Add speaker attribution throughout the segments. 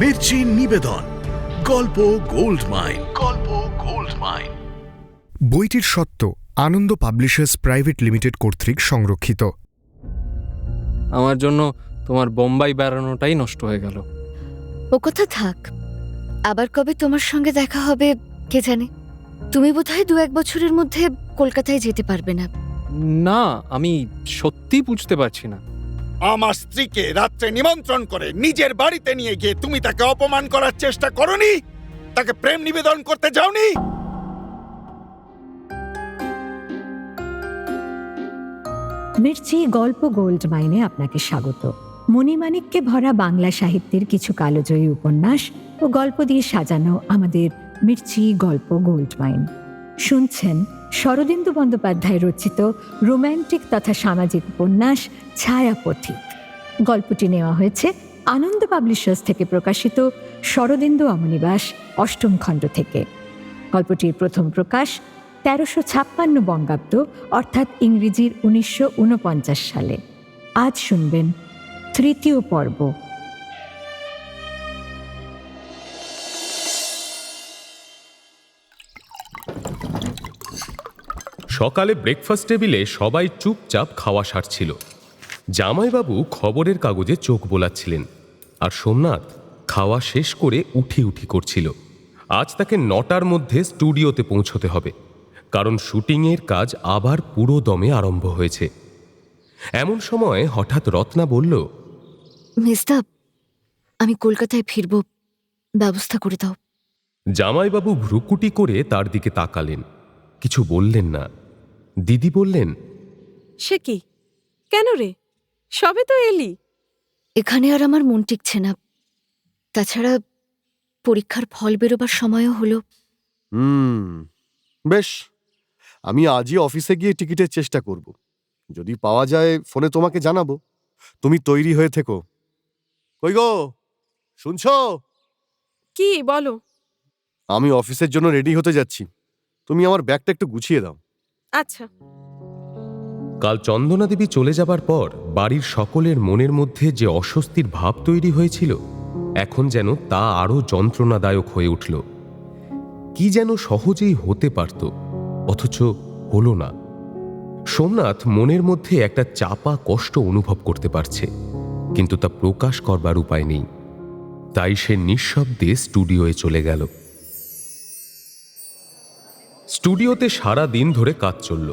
Speaker 1: মির্চি নিবেদন গল্প gold mine. গল্প গোল্ড মাইন।
Speaker 2: বইটির সত্য আনন্দ পাবলিশার্স প্রাইভেট লিমিটেড কর্তৃক সংরক্ষিত।
Speaker 3: আমার জন্য তোমার বোম্বাই বেড়ানোটাই নষ্ট হয়ে গেল।
Speaker 4: ও কথা থাক, আবার কবে তোমার সঙ্গে দেখা হবে কে জানে। তুমি বোধহয় 2-1 বছরের মধ্যে কলকাতায় যেতে পারবে না।
Speaker 3: না, আমি সত্যি বুঝতে পারছি না।
Speaker 5: আমার স্ত্রীকে রাত্রে নিমন্ত্রণ করে নিজের বাড়িতে নিয়ে গিয়ে তুমি তাকে অপমান করার চেষ্টা করনি? তাকে প্রেম নিবেদন করতে যাওনি?
Speaker 6: মির্চি গল্প গোল্ড মাইনে আপনাকে স্বাগত। মণিমাণিক্যে ভরা বাংলা সাহিত্যের কিছু কালজয়ী উপন্যাস ও গল্প দিয়ে সাজানো আমাদের মির্চি গল্প গোল্ড মাইন। শুনছেন শরদিন্দু বন্দ্যোপাধ্যায় রচিত রোম্যান্টিক তথা সামাজিক উপন্যাস ছায়াপথিক। গল্পটি নেওয়া হয়েছে আনন্দ পাবলিশার্স থেকে প্রকাশিত শরদিন্দু অমনিবাস ৮ম খণ্ড থেকে। গল্পটির প্রথম প্রকাশ ১৩৫৬ বঙ্গাব্দ অর্থাৎ ইংরেজির ১৯৪৯ সালে। আজ শুনবেন তৃতীয় পর্ব।
Speaker 7: সকালে ব্রেকফাস্ট টেবিলে সবাই চুপচাপ খাওয়া সারছিল। জামাইবাবু খবরের কাগজে চোখ বোলাচ্ছিলেন, আর সোমনাথ খাওয়া শেষ করে উঠি উঠি করছিল। আজ তাকে ৯টার মধ্যে স্টুডিওতে পৌঁছতে হবে, কারণ শুটিংয়ের কাজ আবার পুরো দমে আরম্ভ হয়েছে। এমন সময় হঠাৎ রত্না বলল,
Speaker 4: মিস্টার, আমি কলকাতায় ফিরব, ব্যবস্থা করে দাও।
Speaker 7: জামাইবাবু ভ্রুকুটি করে তার দিকে তাকালেন, কিছু বললেন না। দিদি বললেন,
Speaker 8: সে কি? কেন রে, সবে তো এলি।
Speaker 4: এখানে আর আমার মন টিকছে না। তাছাড়া পরীক্ষার ফল বেরোবার সময়ও হলো।
Speaker 9: বেশ, আমি আজই অফিসে গিয়ে টিকিটের চেষ্টা করব। যদি পাওয়া যায় ফোনে তোমাকে জানাবো। তুমি তৈরি হয়ে থেকো। কই গো, শুনছো?
Speaker 8: কি বলো?
Speaker 9: আমি অফিসের জন্য রেডি হতে যাচ্ছি, তুমি আমার ব্যাগটা একটু গুছিয়ে দাও।
Speaker 8: আচ্ছা।
Speaker 7: কাল চন্দনা দেবী চলে যাবার পর বাড়ির সকলের মনের মধ্যে যে অস্বস্তির ভাব তৈরি হয়েছিল, এখন যেন তা আরও যন্ত্রণাদায়ক হয়ে উঠল। কি যেন সহজেই হতে পারত, অথচ হলো না। সোমনাথ মনের মধ্যে একটা চাপা কষ্ট অনুভব করতে পারছে, কিন্তু তা প্রকাশ করবার উপায় নেই। তাই সে নিঃশব্দে স্টুডিওয়ে চলে গেল। স্টুডিওতে সারা দিন ধরে কাজ চলল।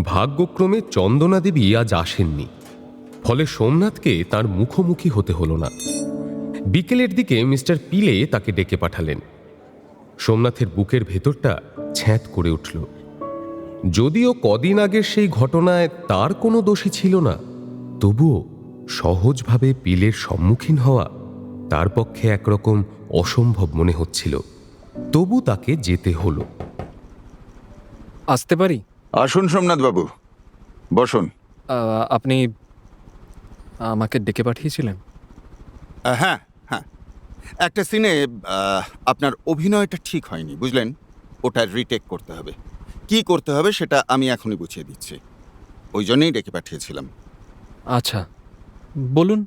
Speaker 7: ভাগ্যক্রমে চন্দনা দেবী আজ আসেননি, ফলে সোমনাথকে তার মুখোমুখি হতে হলো না। বিকেলের দিকে মিস্টার পিলে তাকে ডেকে পাঠালেন। সোমনাথের বুকের ভেতরটা ছ্যাঁত করে উঠল। যদিও কদিন আগের সেই ঘটনায় তার কোনো দোষী ছিল না, তবুও সহজভাবে পিলের সম্মুখীন হওয়া তার পক্ষে একরকম অসম্ভব মনে হচ্ছিল। তবু তাকে যেতে হলো।
Speaker 3: আসতে পারি?
Speaker 5: আসুন সোমনাথ বাবু, বসুন।
Speaker 3: আপনি আমাকে ডেকে পাঠিয়েছিলেন?
Speaker 5: হ্যাঁ হ্যাঁ, একটা সিনে আপনার অভিনয়টা ঠিক হয়নি, বুঝলেন? ওটা রিটেক করতে হবে। কি করতে হবে সেটা আমি এখনই বুঝিয়ে দিচ্ছি, ওই জন্যই ডেকে পাঠিয়েছিলাম।
Speaker 3: আচ্ছা, বলুন।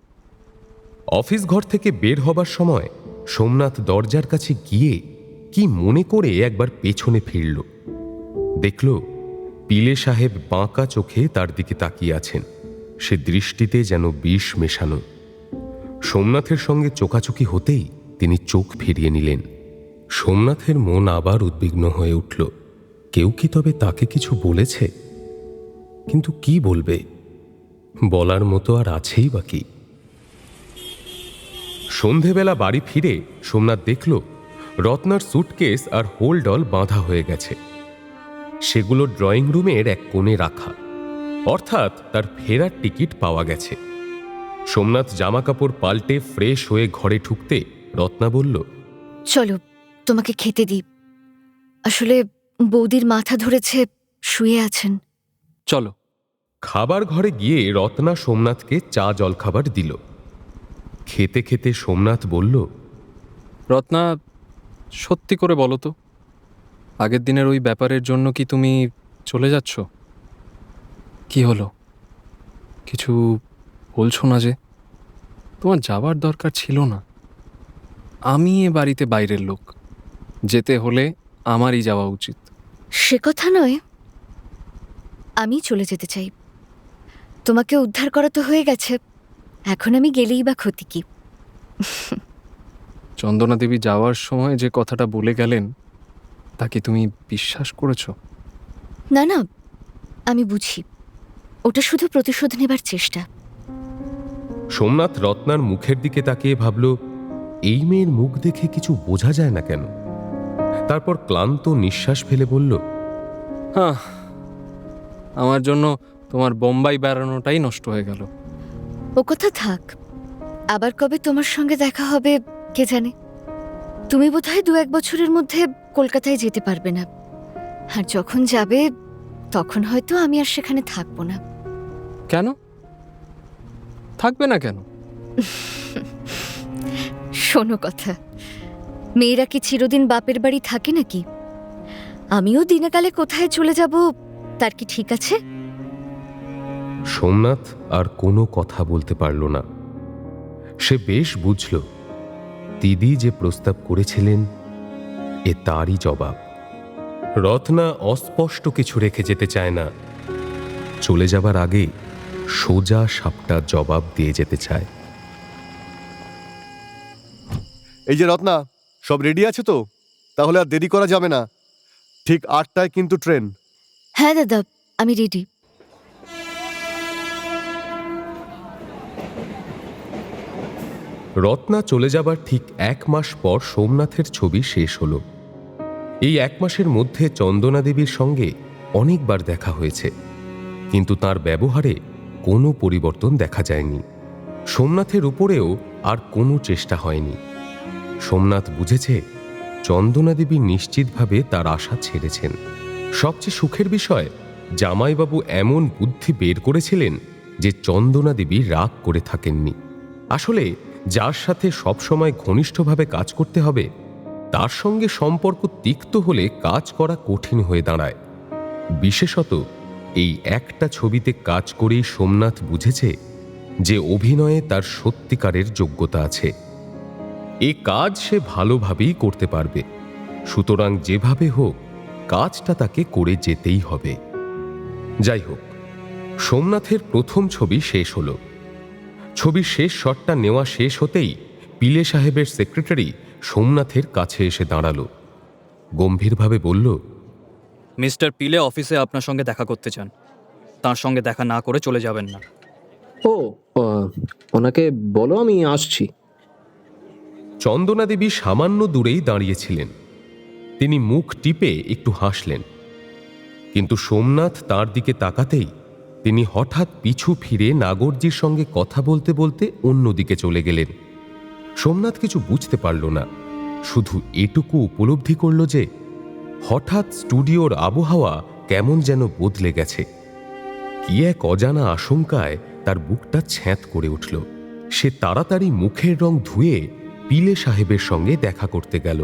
Speaker 7: অফিস ঘর থেকে বের হবার সময় সোমনাথ দরজার কাছে গিয়ে কি মনে করে একবার পেছনে ফিরল। দেখল পিলে সাহেব বাঁকা চোখে তার দিকে তাকিয়ে আছেন। সে দৃষ্টিতে যেন বিষ মেশানো। সোমনাথের সঙ্গে চোখাচোখি হতেই তিনি চোখ ফিরিয়ে নিলেন। সোমনাথের মন আবার উদ্বিগ্ন হয়ে উঠল। কেউ কি তবে তাকে কিছু বলেছে? কিন্তু কি বলবে? বলার মতো আর আছেই বা কি? সন্ধেবেলা বাড়ি ফিরে সোমনাথ দেখল রত্নার সুটকেস আর হোলডল বাঁধা হয়ে গেছে। সেগুলো ড্রয়িং রুমের এক কোণে রাখা, অর্থাৎ তার ফেরার টিকিট পাওয়া গেছে। সোমনাথ জামাকাপড় পাল্টে ফ্রেশ হয়ে ঘরে ঢুকতে রত্না বলল,
Speaker 4: চলো তোমাকে খেতে দিই। আসলে বৌদির মাথা ধরেছে, শুয়ে আছেন।
Speaker 3: চলো।
Speaker 7: খাবার ঘরে গিয়ে রত্না সোমনাথকে চা জলখাবার দিল। খেতে খেতে সোমনাথ বলল,
Speaker 3: রত্না, সত্যি করে বলো তো, আগের দিনের ওই ব্যাপারের জন্য কি তুমি চলে যাচ্ছ? কি হলো? কিছু বলছো না যে? তোমার যাবার দরকার ছিল না। আমি এ বাড়িতে বাইরের লোক, যেতে হলে আমারই যাওয়া উচিত।
Speaker 4: সে কথা নয়, আমি চলে যেতে চাই। তোমাকে উদ্ধার করা তো হয়ে গেছে, এখন আমি গেলেই বা ক্ষতি কি?
Speaker 3: চন্দনা দেবী যাওয়ার সময় যে কথাটা বলে গেলেন তা কি তুমি বিশ্বাস করেছো?
Speaker 4: না না, আমি বুঝি, ওটা শুধু প্রতিশোধ নেবার চেষ্টা।
Speaker 7: সোমনাথ রত্নার মুখের দিকে তাকিয়ে ভাবল, এই মেয়ের মুখ দেখে কিছু বোঝা যায় না কেন। তারপর ক্লান্ত নিঃশ্বাস ফেলে বলল,
Speaker 3: হ্যাঁ, আমার জন্য তোমার বোম্বাই বেড়ানোটাই নষ্ট হয়ে গেল।
Speaker 4: ও কথা থাক, আবার কবে তোমার সঙ্গে দেখা হবে কে জানে। তুমি বোধহয় 2-1 বছরের মধ্যে কলকাতায় যেতে পারবে না, আর যখন যাবে তখন হয়তো আমি আর সেখানে থাকবো না।
Speaker 3: কেন থাকবে না কেন?
Speaker 4: শোনো কথা, মেয়েরা কি চিরদিন বাপের বাড়ি থাকে নাকি? আমিও দিনেকালে কোথায় চলে যাব তার কি ঠিক আছে?
Speaker 7: সোমনাথ আর কোনো কথা বলতে পারল না। সে বেশ বুঝল দিদি যে প্রস্তাব করেছিলেন এ তারই জবাব। রত্না অস্পষ্ট কিছু রেখে যেতে চায় না, চলে যাবার আগে সোজা সাপটা জবাব দিয়ে যেতে চায়।
Speaker 9: এই যে রত্না, সব রেডি আছে তো? তাহলে আর দেরি করা যাবে না, ঠিক 8টায় কিন্তু ট্রেন।
Speaker 4: হ্যাঁ দাদা, আমি রেডি।
Speaker 7: রত্না চলে যাবার ঠিক 1 মাস পর সোমনাথের ছবি শেষ হলো। এই 1 মাসের মধ্যে চন্দনা দেবীর সঙ্গে অনেকবার দেখা হয়েছে, কিন্তু তার ব্যবহারে কোনো পরিবর্তন দেখা যায়নি। সোমনাথের উপরেও আর কোনো চেষ্টা হয়নি। সোমনাথ বুঝেছে চন্দনা দেবী নিশ্চিতভাবে তার আশা ছেড়েছেন। সবচেয়ে সুখের বিষয়, জামাইবাবু এমন বুদ্ধি বের করেছিলেন যে চন্দনা দেবী রাগ করে থাকেননি। আসলে যার সাথে সবসময় ঘনিষ্ঠভাবে কাজ করতে হবে তার সঙ্গে সম্পর্ক তিক্ত হলে কাজ করা কঠিন হয়ে দাঁড়ায়। বিশেষত এই একটা ছবিতে কাজ করেই সোমনাথ বুঝেছে যে অভিনয়ে তার সত্যিকারের যোগ্যতা আছে। এ কাজ সে ভালোভাবেই করতে পারবে, সুতরাং যেভাবে হোক কাজটা তাকে করে যেতেই হবে। যাই হোক, সোমনাথের প্রথম ছবি শেষ হলো। ছবির শেষ শটটা নেওয়া শেষ হতেই পিলে সাহেবের সেক্রেটারি সোমনাথের কাছে এসে দাঁড়ালো, গম্ভীরভাবে বলল,
Speaker 10: মিস্টার পিলে অফিসে আপনার সঙ্গে দেখা করতে চান, তার সঙ্গে দেখা না করে চলে যাবেন না।
Speaker 3: ও, ওনাকে বলো আমি আসছি।
Speaker 7: চন্দনা দেবী সামান্য দূরেই দাঁড়িয়েছিলেন। তিনি মুখ টিপে একটু হাসলেন, কিন্তু সোমনাথ তার দিকে তাকাতেই তিনি হঠাৎ পিছু ফিরে নাগরজির সঙ্গে কথা বলতে বলতে অন্যদিকে চলে গেলেন। সোমনাথ কিছু বুঝতে পারল না, শুধু এটুকু উপলব্ধি করল যে হঠাৎ স্টুডিওর আবহাওয়া কেমন যেন বদলে গেছে। কি এক অজানা আশঙ্কায় তার বুকটা ছ্যাঁত করে উঠল। সে তাড়াতাড়ি মুখের রং ধুয়ে পিলে সাহেবের সঙ্গে দেখা করতে গেল।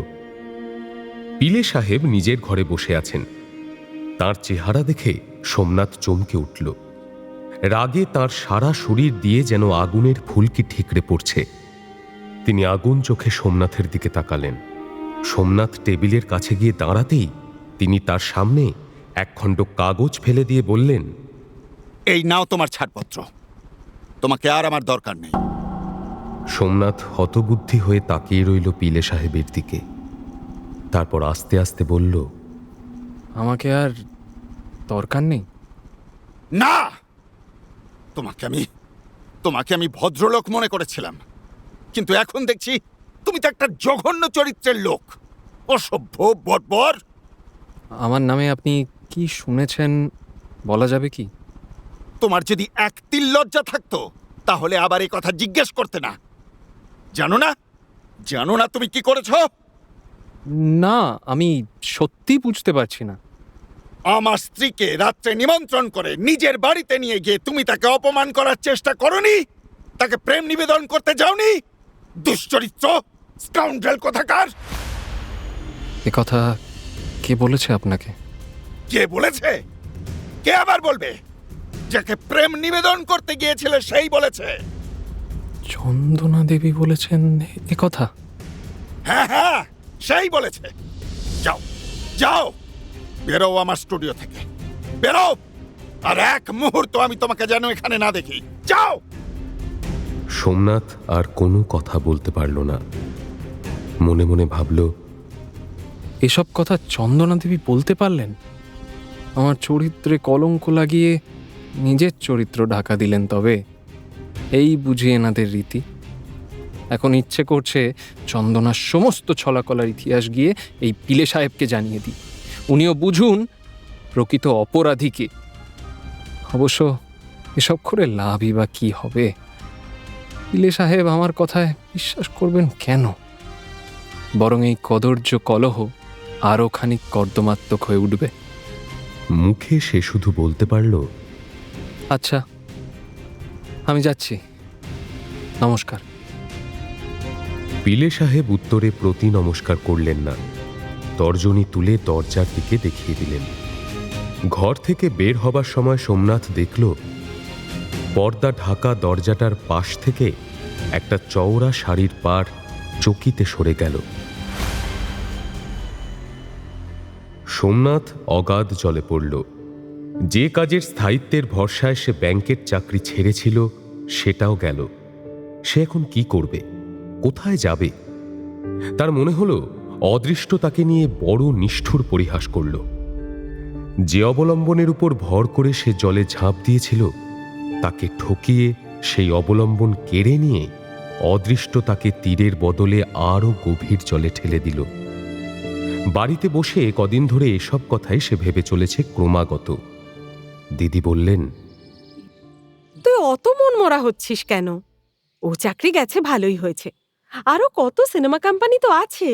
Speaker 7: পিলে সাহেব নিজের ঘরে বসে আছেন। তার চেহারা দেখে সোমনাথ চমকে উঠল। রাগে তার সারা শরীর দিয়ে যেন আগুনের ফুলকি ঠিকরে পড়ছে। তিনি আগুন চোখে সোমনাথের দিকে তাকালেন। সোমনাথ টেবিলের কাছে গিয়ে দাঁড়াতেই তিনি তার সামনে একখণ্ড কাগজ ফেলে দিয়ে বললেন,
Speaker 5: এই নাও তোমার ছাড়পত্র, তোমাকে আর আমার দরকার নেই।
Speaker 7: সোমনাথ হতবুদ্ধি হয়ে তাকিয়ে রইল পিলে সাহেবের দিকে। তারপর আস্তে আস্তে বলল,
Speaker 3: আমাকে আর দরকার নেই?
Speaker 5: না, তোমাকে আমি ভদ্রলোক মনে করেছিলাম, কিন্তু এখন দেখছি তুমি তো একটা জঘন্য চরিত্রের লোক, অসভ্য, বর্বর।
Speaker 3: আমার নামে আপনি কি শুনেছেন বলা যাবে কি?
Speaker 5: তোমার যদি এক তিল লজ্জা থাকতো তাহলে আবার এই কথা জিজ্ঞেস করতে না। জানো না তুমি কি করেছো?
Speaker 3: না, আমি সত্যি বুঝতে পারছি না।
Speaker 5: আমার স্ত্রীকে রাত্রে নিমন্ত্রণ করে নিজের বাড়িতে নিয়ে গিয়ে তুমি তাকে অপমান করার চেষ্টা করনি? তাকে প্রেম নিবেদন করতে যাওনি? দুশ্চরিত্র, স্কাউন্ড্রেল কোথাকার!
Speaker 3: এ কথা কে বলেছে আপনাকে?
Speaker 5: কে বলেছে? কে আবার বলবে? যাকে প্রেম নিবেদন করতে গিয়েছিলে সেই বলেছে।
Speaker 3: চন্দনা দেবী বলেছেন এ কথা?
Speaker 5: হ্যাঁ হ্যাঁ, সেই বলেছে। যাও যাও, বেরো আমার স্টুডিও থেকে, বেরো। আর এক মুহূর্ত আমি তোমাকে যেন এখানে না দেখি। যাও।
Speaker 7: সোমনাথ আর কোনো কথা বলতে পারল না। মনে মনে ভাবল,
Speaker 3: এসব কথা চন্দনা দেবী বলতে পারলেন? আমার চরিত্রে কলঙ্ক লাগিয়ে নিজের চরিত্র ঢাকা দিলেন। তবে এই বুঝি এনাদের রীতি। এখন ইচ্ছে করছে চন্দনার সমস্ত ছলাকলার ইতিহাস গিয়ে এই পিলে সাহেবকে জানিয়ে দিই, উনিও বুঝুন প্রকৃত অপরাধীকে। অবশ্য এসব করে লাভই বা কি হবে? পিলে সাহেব আমার কথায় বিশ্বাস করবেন কেন? বরং এই কদর্য কলহ আরও খানিক কর্দমাত্মক হয়ে উঠবে।
Speaker 7: মুখে সে শুধু বলতে পারল,
Speaker 3: আচ্ছা, আমি যাচ্ছি, নমস্কার।
Speaker 7: পিলে সাহেব উত্তরে প্রতি নমস্কার করলেন না, তর্জনী তুলে দরজার দিকে দেখিয়ে দিলেন। ঘর থেকে বের হবার সময় সোমনাথ দেখল পর্দা ঢাকা দরজাটার পাশ থেকে একটা চওড়া শাড়ির পাড় চকিতে সরে গেল। সোমনাথ অগাধ জলে পড়ল। যে কাজের স্থায়িত্বের ভরসায় সে ব্যাংকের চাকরি ছেড়েছিল সেটাও গেল। সে এখন কি করবে, কোথায় যাবে? তার মনে হলো অদৃষ্ট তাকে নিয়ে বড় নিষ্ঠুর পরিহাস করল। যে অবলম্বনের উপর ভর করে সে জলে ঝাঁপ দিয়েছিল তাকে ঠকিয়ে সেই অবলম্বন কেড়ে নিয়ে অদৃষ্ট তাকে তীরের বদলে আরও গভীর জলে ঠেলে দিল। বাড়িতে বসে কদিন ধরে এসব কথাই সে ভেবে চলেছে ক্রমাগত। দিদি বললেন,
Speaker 8: তুই অত মন মরা হচ্ছিস কেন? ও চাকরি গেছে ভালোই হয়েছে, আরো কত সিনেমা কোম্পানি তো আছে,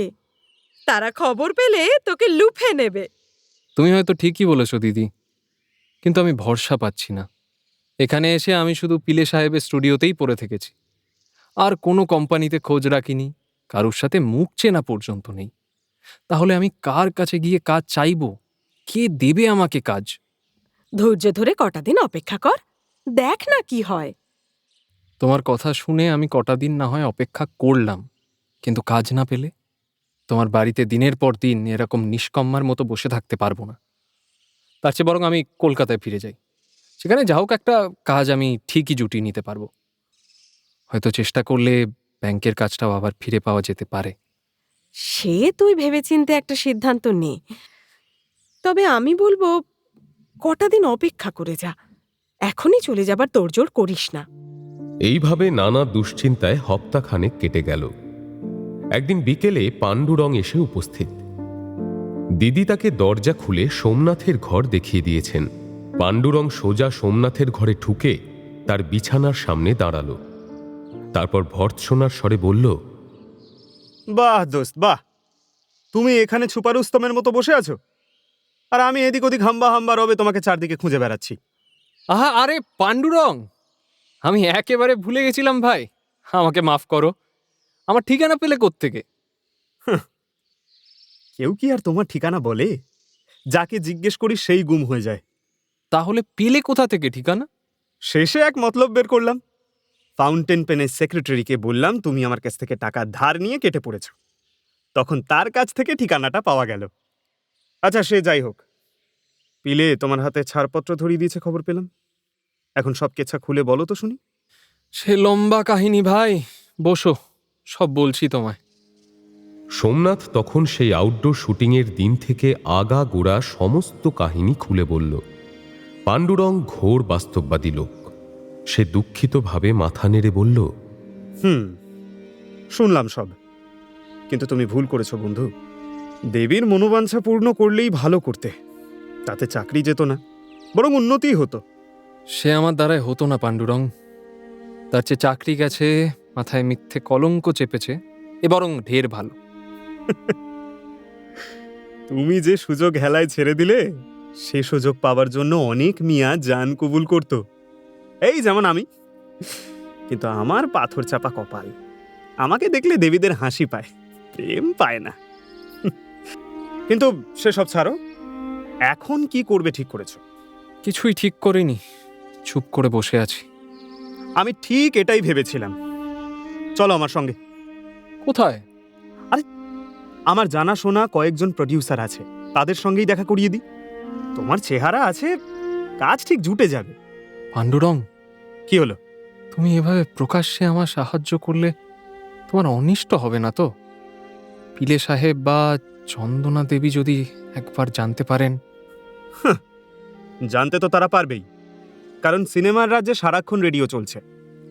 Speaker 8: তারা খবর পেলে তোকে লুফে নেবে।
Speaker 3: তুমি হয়তো ঠিকই বলেছ দিদি, কিন্তু আমি ভরসা পাচ্ছি না। এখানে এসে আমি শুধু পিলে সাহেবের স্টুডিওতেই পড়ে থেকেছি, আর কোনো কোম্পানিতে খোঁজ রাখিনি, কারোর সাথে মুখ চেনা পর্যন্ত নেই। তাহলে আমি কার কাছে গিয়ে কাজ চাইব? কে দেবে আমাকে কাজ?
Speaker 8: ধৈর্য ধরে কটা দিন অপেক্ষা কর, দেখ না কি হয়।
Speaker 3: তোমার কথা শুনে আমি কটা দিন না হয় অপেক্ষা করলাম, কিন্তু কাজ না পেলে তোমার বাড়িতে দিনের পর দিন এরকম নিষ্কম্মার মতো বসে থাকতে পারবো না। তার চেয়ে বরং আমি কলকাতায় ফিরে যাই, সেখানে যা হোক একটা কাজ আমি ঠিকই জুটিয়ে নিতে পারবো। হয়তো চেষ্টা করলে ব্যাংকের কাজটাও আবার ফিরে পাওয়া যেতে পারে।
Speaker 8: সে তুই ভেবেচিন্তে একটা সিদ্ধান্ত নে, তবে আমি বলবো কটা দিন অপেক্ষা করে যা, এখনই চলে যাবার তোড়জোড় করিস না।
Speaker 7: এইভাবে নানা দুশ্চিন্তায় হপ্তাখানেক কেটে গেল। একদিন বিকেলে পাণ্ডুরং এসে উপস্থিত। দিদি তাকে দরজা খুলে সোমনাথের ঘর দেখিয়ে দিয়েছেন। পাণ্ডুরং সোজা সোমনাথের ঘরে ঢুকে তার বিছানার সামনে দাঁড়ালো। তারপর ভর্ৎসনার স্বরে বলল,
Speaker 11: বাহ দোস্ত বাহ, তুমি এখানে ছুপারুস্তমের মতো বসে আছো, আর আমি এদিক ওদিক হাম্বা হাম্বা রবে তোমাকে চারদিকে খুঁজে বেড়াচ্ছি।
Speaker 3: আহা, আরে পাণ্ডুরং, আমি একেবারে ভুলে গেছিলাম ভাই, আমাকে মাফ করো। আমার ঠিকানা পেলে কোত্থেকে?
Speaker 11: কেউ কি আর তোমার ঠিকানা বলে? যাকে জিজ্ঞেস করি সেই গুম হয়ে যায়।
Speaker 3: তাহলে পেলে কোথা থেকে ঠিকানা?
Speaker 11: শেষে এক মতলব বের করলাম। ফাউন্টেন পেনের সেক্রেটারিকে বললাম তুমি আমার কাছ থেকে টাকা ধার নিয়ে কেটে পড়েছ, তখন তার কাছ থেকে ঠিকানাটা পাওয়া গেল। আচ্ছা সে যাই হোক, পিলে তোমার হাতে ছাড়পত্র ধরিয়ে দিয়েছে খবর পেলাম। এখন সব কেচ্ছা খুলে বলো তো শুনি।
Speaker 3: সে লম্বা কাহিনী ভাই, বসো, সব বলছি তোমায়।
Speaker 7: সোমনাথ তখন সেই আউটডোর শুটিংয়ের দিন থেকে আগা গোড়া সমস্ত কাহিনী খুলে বলল। পাণ্ডুরং ঘোর বাস্তববাদী লোক। সে দুঃখিতভাবে মাথা নেড়ে বলল,
Speaker 11: শুনলাম সব, কিন্তু তুমি ভুল করেছো বন্ধু। দেবীর মনোবাঞ্ছা পূর্ণ করলেই ভালো করতে, তাতে চাকরি যেত না, বরং উন্নতিই হতো।
Speaker 3: সে আমার দ্বারাই হতো না পাণ্ডুরং। তার চেয়ে চাকরি গেছে, মাথায় মিথ্যে কলঙ্ক চেপেছে, এ বরং ঢের ভালো।
Speaker 11: তুমি যে সুযোগ হেলায় ছেড়ে দিলে, সে সুযোগ পাওয়ার জন্য অনেক মিয়া জান কবুল করত, এই যেমন আমি। কিন্তু আমার পাথর চাপা কপাল, আমাকে দেখলে দেবীদের হাসি পায়, প্রেম পায় না। কিন্তু সেসব ছাড়ো, এখন কি করবে ঠিক করেছো?
Speaker 3: কিছুই ঠিক করিনি, চুপ করে বসে আছি।
Speaker 11: আমি ঠিক এটাই ভেবেছিলাম। চলো আমার সঙ্গে।
Speaker 3: কোথায়?
Speaker 11: আমার জানাশোনা কয়েকজন প্রডিউসার আছে, তাদের সঙ্গেই দেখা করিয়ে দিই। তোমার চেহারা আছে, কাজ ঠিক জুটে যাবে।
Speaker 3: পাণ্ডুরং,
Speaker 11: কি হলো?
Speaker 3: তুমি এভাবে প্রকাশ্যে আমার সাহায্য করলে তোমার অনিষ্ট হবে না তো? পিলে সাহেব বা চন্দনা দেবী যদি একবার জানতে পারেন।
Speaker 11: জানতে তো তারা পারবেই, কারণ সিনেমার রাজ্যে সারাক্ষণ রেডিও চলছে।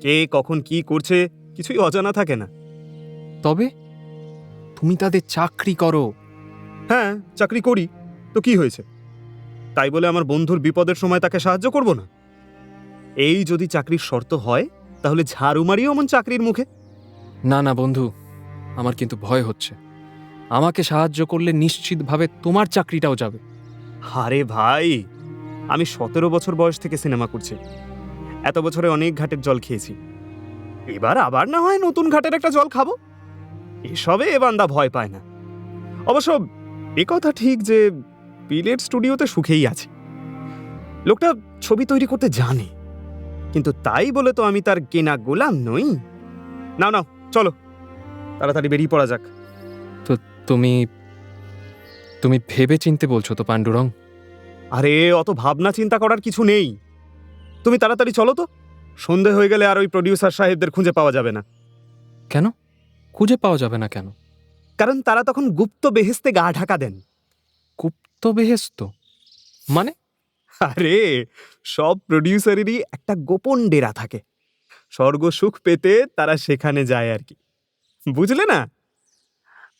Speaker 11: কে কখন কি করছে কিছুই অজানা থাকে না।
Speaker 3: তবে তুমি তাদের চাকরি করো।
Speaker 11: হ্যাঁ, চাকরি করি তো কি হয়েছে? তাই বলে আমার বন্ধুর বিপদের সময় তাকে সাহায্য করব না? এই যদি চাকরির শর্ত হয়, তাহলে ঝাড়ু মারিও এমন চাকরির মুখে।
Speaker 3: না না বন্ধু, আমার কিন্তু ভয় হচ্ছে। আমাকে সাহায্য করলে নিশ্চিতভাবে তোমার চাকরিটাও যাবে।
Speaker 11: আরে ভাই, আমি 17 বছর বয়স থেকে সিনেমা করছি। এত বছরে অনেক ঘাটের জল খেয়েছি, এবার আবার না হয় নতুন ঘাটের একটা জল খাবো। এসবে এ বান্দা ভয় পায় না। অবশ্য এ কথা ঠিক যে পিলের স্টুডিওতে সুখেই আছে। লোকটা ছবি তৈরি করতে জানে, কিন্তু তাই বলে তো আমি তার কেনা গোলাম নই। নাও নাও, চলো তাড়াতাড়ি বেরিয়ে পড়া যাক।
Speaker 3: তো তুমি তুমি ভেবে চিনতে বলছো তো পাণ্ডুরং?
Speaker 11: আরে অত ভাবনা চিন্তা করার কিছু নেই। তুমি তাড়াতাড়ি চলো তো, সন্ধে হয়ে গেলে আর ওই প্রডিউসার সাহেবদের খুঁজে পাওয়া যাবে না।
Speaker 3: কেন খুঁজে পাওয়া যাবে না কেন?
Speaker 11: কারণ তারা তখন গুপ্ত বেহেস্তে গা ঢাকা দেন।
Speaker 3: গুপ্ত বেহেস্ত মানে?
Speaker 11: আরে সব প্রডিউসারেরই একটা গোপন ডেরা থাকে, স্বর্গ সুখ পেতে তারা সেখানে যায় আর কি, বুঝলে না?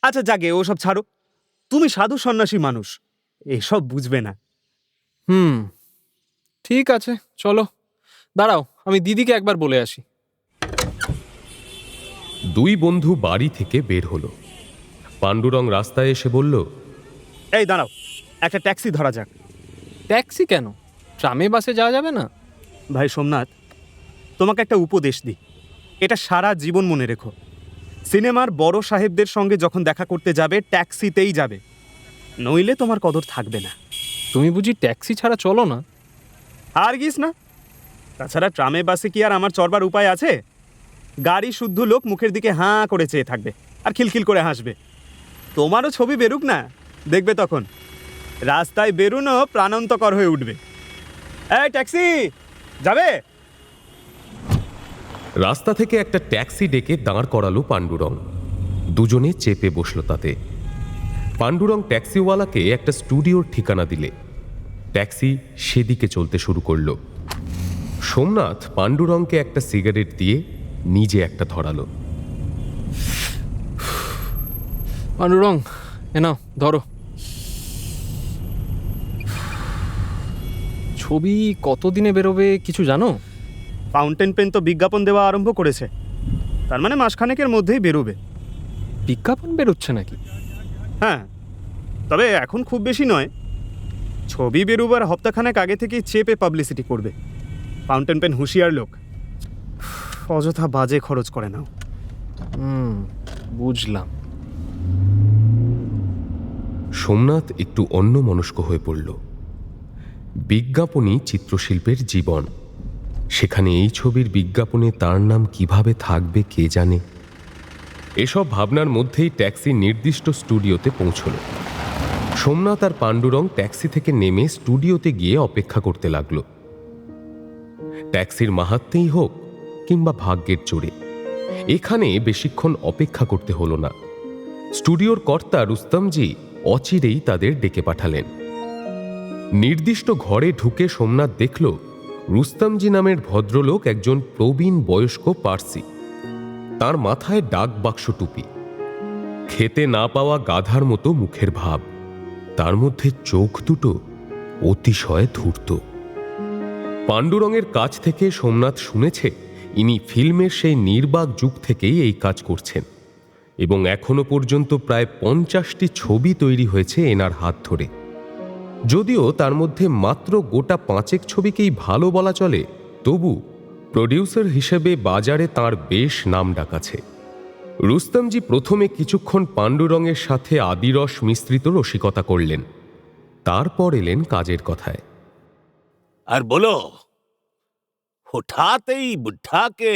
Speaker 11: আচ্ছা জাগে, ওসব ছাড়ো। তুমি সাধু সন্ন্যাসী মানুষ, এসব বুঝবে না।
Speaker 3: ঠিক আছে, চলো। দাঁড়াও, আমি দিদিকে একবার বলে আসি।
Speaker 7: দুই বন্ধু বাড়ি থেকে বের হলো। পাণ্ডুরং রাস্তায় এসে বলল,
Speaker 11: এই দাঁড়াও, একটা ট্যাক্সি ধরা যাক।
Speaker 3: ট্যাক্সি কেন? ট্রামে বাসে যাওয়া যাবে না?
Speaker 11: ভাই সোমনাথ, তোমাকে একটা উপদেশ দিই, এটা সারা জীবন মনে রেখো। সিনেমার বড় সাহেবদের সঙ্গে যখন দেখা করতে যাবে, ট্যাক্সিতেই যাবে, নইলে তোমার কদর থাকবে না।
Speaker 3: তুমি বুঝি ট্যাক্সি ছাড়া চলো না?
Speaker 11: আর গিস না। তাছাড়া ট্রামে বাসে কি আর আমার চড়বার উপায় আছে? গাড়ি শুদ্ধ লোক মুখের দিকে হাঁ করে চেয়ে থাকবে আর খিলখিল করে হাসবে। তোমারও ছবি বেরুক না, দেখবে তখন রাস্তায় বেরুনও প্রাণান্তকর হয়ে উঠবে। এই ট্যাক্সি যাবে?
Speaker 7: রাস্তা থেকে একটা ট্যাক্সি ডেকে দাঁড় করালো পাণ্ডুরং। দুজনে চেপে বসলো তাতে। পাণ্ডুরং ট্যাক্সিওয়ালাকে একটা স্টুডিওর ঠিকানা দিলে ট্যাক্সি সেদিকে চলতে শুরু করলো। সোমনাথ পাণ্ডুরংকে একটা সিগারেট দিয়ে নিজে একটা ধরালো।
Speaker 3: পাণ্ডুরং, এ নাও ধরো। ছবি কতদিনে বেরোবে কিছু জানো?
Speaker 11: ফাউন্টেন পেন তো বিজ্ঞাপন দেওয়া আরম্ভ করেছে, তার মানে মাসখানেকের মধ্যেই বেরোবে।
Speaker 3: বিজ্ঞাপন বেরোচ্ছে নাকি?
Speaker 11: হ্যাঁ, তবে এখন খুব বেশি নয়। ছবি বেরোবার হপ্তাখানেক আগে থেকেই চেপে পাবলিসিটি করবে। ফাউন্টেন পেন হুঁশিয়ার লোক, অযথা বাজে খরচ করে নাও।
Speaker 3: বুঝলাম।
Speaker 7: সোমনাথ একটু অন্যমনস্ক হয়ে পড়ল। বিজ্ঞাপনই চিত্রশিল্পের জীবন, সেখানে এই ছবির বিজ্ঞাপনে তার নাম কিভাবে থাকবে কে জানে। এসব ভাবনার মধ্যেই ট্যাক্সি নির্দিষ্ট স্টুডিওতে পৌঁছল। সোমনাথ আর পাণ্ডুরং ট্যাক্সি থেকে নেমে স্টুডিওতে গিয়ে অপেক্ষা করতে লাগলো। ট্যাক্সির মাহাত্মেই হোক কিংবা ভাগ্যের জোরে, এখানে বেশিক্ষণ অপেক্ষা করতে হলো না। স্টুডিওর কর্তা রুস্তমজি অচিরেই তাদের ডেকে পাঠালেন। নির্দিষ্ট ঘরে ঢুকে সোমনাথ দেখল রুস্তমজি নামের ভদ্রলোক একজন প্রবীণ বয়স্ক পার্সি। তার মাথায় ডাক বাক্স টুপি, খেতে না পাওয়া গাধার মতো মুখের ভাব, তার মধ্যে চোখ দুটো অতিশয় ধূর্ত। পাণ্ডুরঙের কাছ থেকে সোমনাথ শুনেছে ইনি ফিল্মের সেই নির্বাক যুগ থেকেই এই কাজ করছেন এবং এখনো পর্যন্ত প্রায় 50টি ছবি তৈরি হয়েছে এনার হাত ধরে। যদিও তার মধ্যে মাত্র গোটা 5 ছবিকেই ভালো বলা চলে, তবু প্রডিউসার হিসেবে বাজারে তার বেশ নাম ডাক আছে। রুস্তমজি প্রথমে কিছুক্ষণ পাণ্ডুরঙের সাথে আদিরস মিশ্রিত রসিকতা করলেন, তারপর এলেন কাজের কথায়।
Speaker 1: আর বলো, হঠাৎই বুদ্ধাকে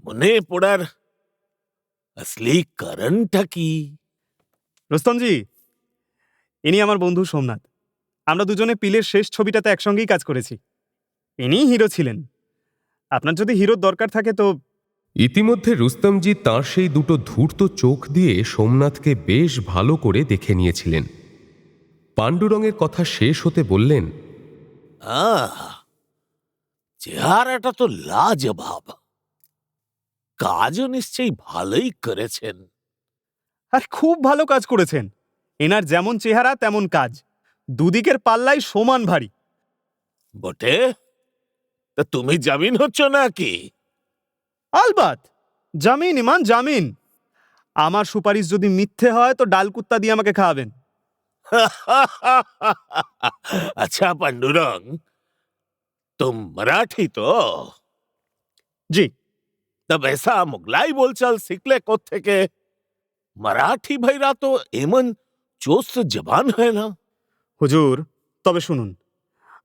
Speaker 1: মনে পড়ার আসলি কারণটা কি?
Speaker 11: রুস্তমজি, ইনি আমার বন্ধু সোমনাথ। আমরা দুজনে পিলের শেষ ছবিটাতে একসঙ্গেই কাজ করেছি। ইনিই হিরো ছিলেন। আপনার যদি হিরোর দরকার থাকে তো
Speaker 7: ইতিমধ্যে রুস্তমজি তাঁর সেই দুটো ধূর্ত চোখ দিয়ে সোমনাথকে বেশ ভালো করে দেখে নিয়েছিলেন। পাণ্ডুরঙের কথা শেষ হতে বললেন,
Speaker 1: চেহারাটা তো লাজবাব, কাজও নিশ্চয়ই ভালোই করেছেন।
Speaker 11: আর খুব ভালো কাজ করেছেন। এনার যেমন চেহারা তেমন কাজ, দুদিকের পাল্লাই সমান ভারী।
Speaker 1: বটে, তা তুমি জামিন হচ্ছ নাকি?
Speaker 11: আলবাত, জামিন ইমান জামিন। আমার সুপারিশ যদি মিথ্যে হয় তো ডালকুত্তা দিয়ে আমাকে খাওয়াবেন।
Speaker 1: अच्छा पांडुरंग, तुम मराठी तो?
Speaker 11: জি।
Speaker 1: तब ऐसा मुगलाई बोलचाल सीखले कोत्थेके? मराठी भाईरा तो एमन चोस्त जबान है ना।
Speaker 11: হুজুর, তবে শুনুন,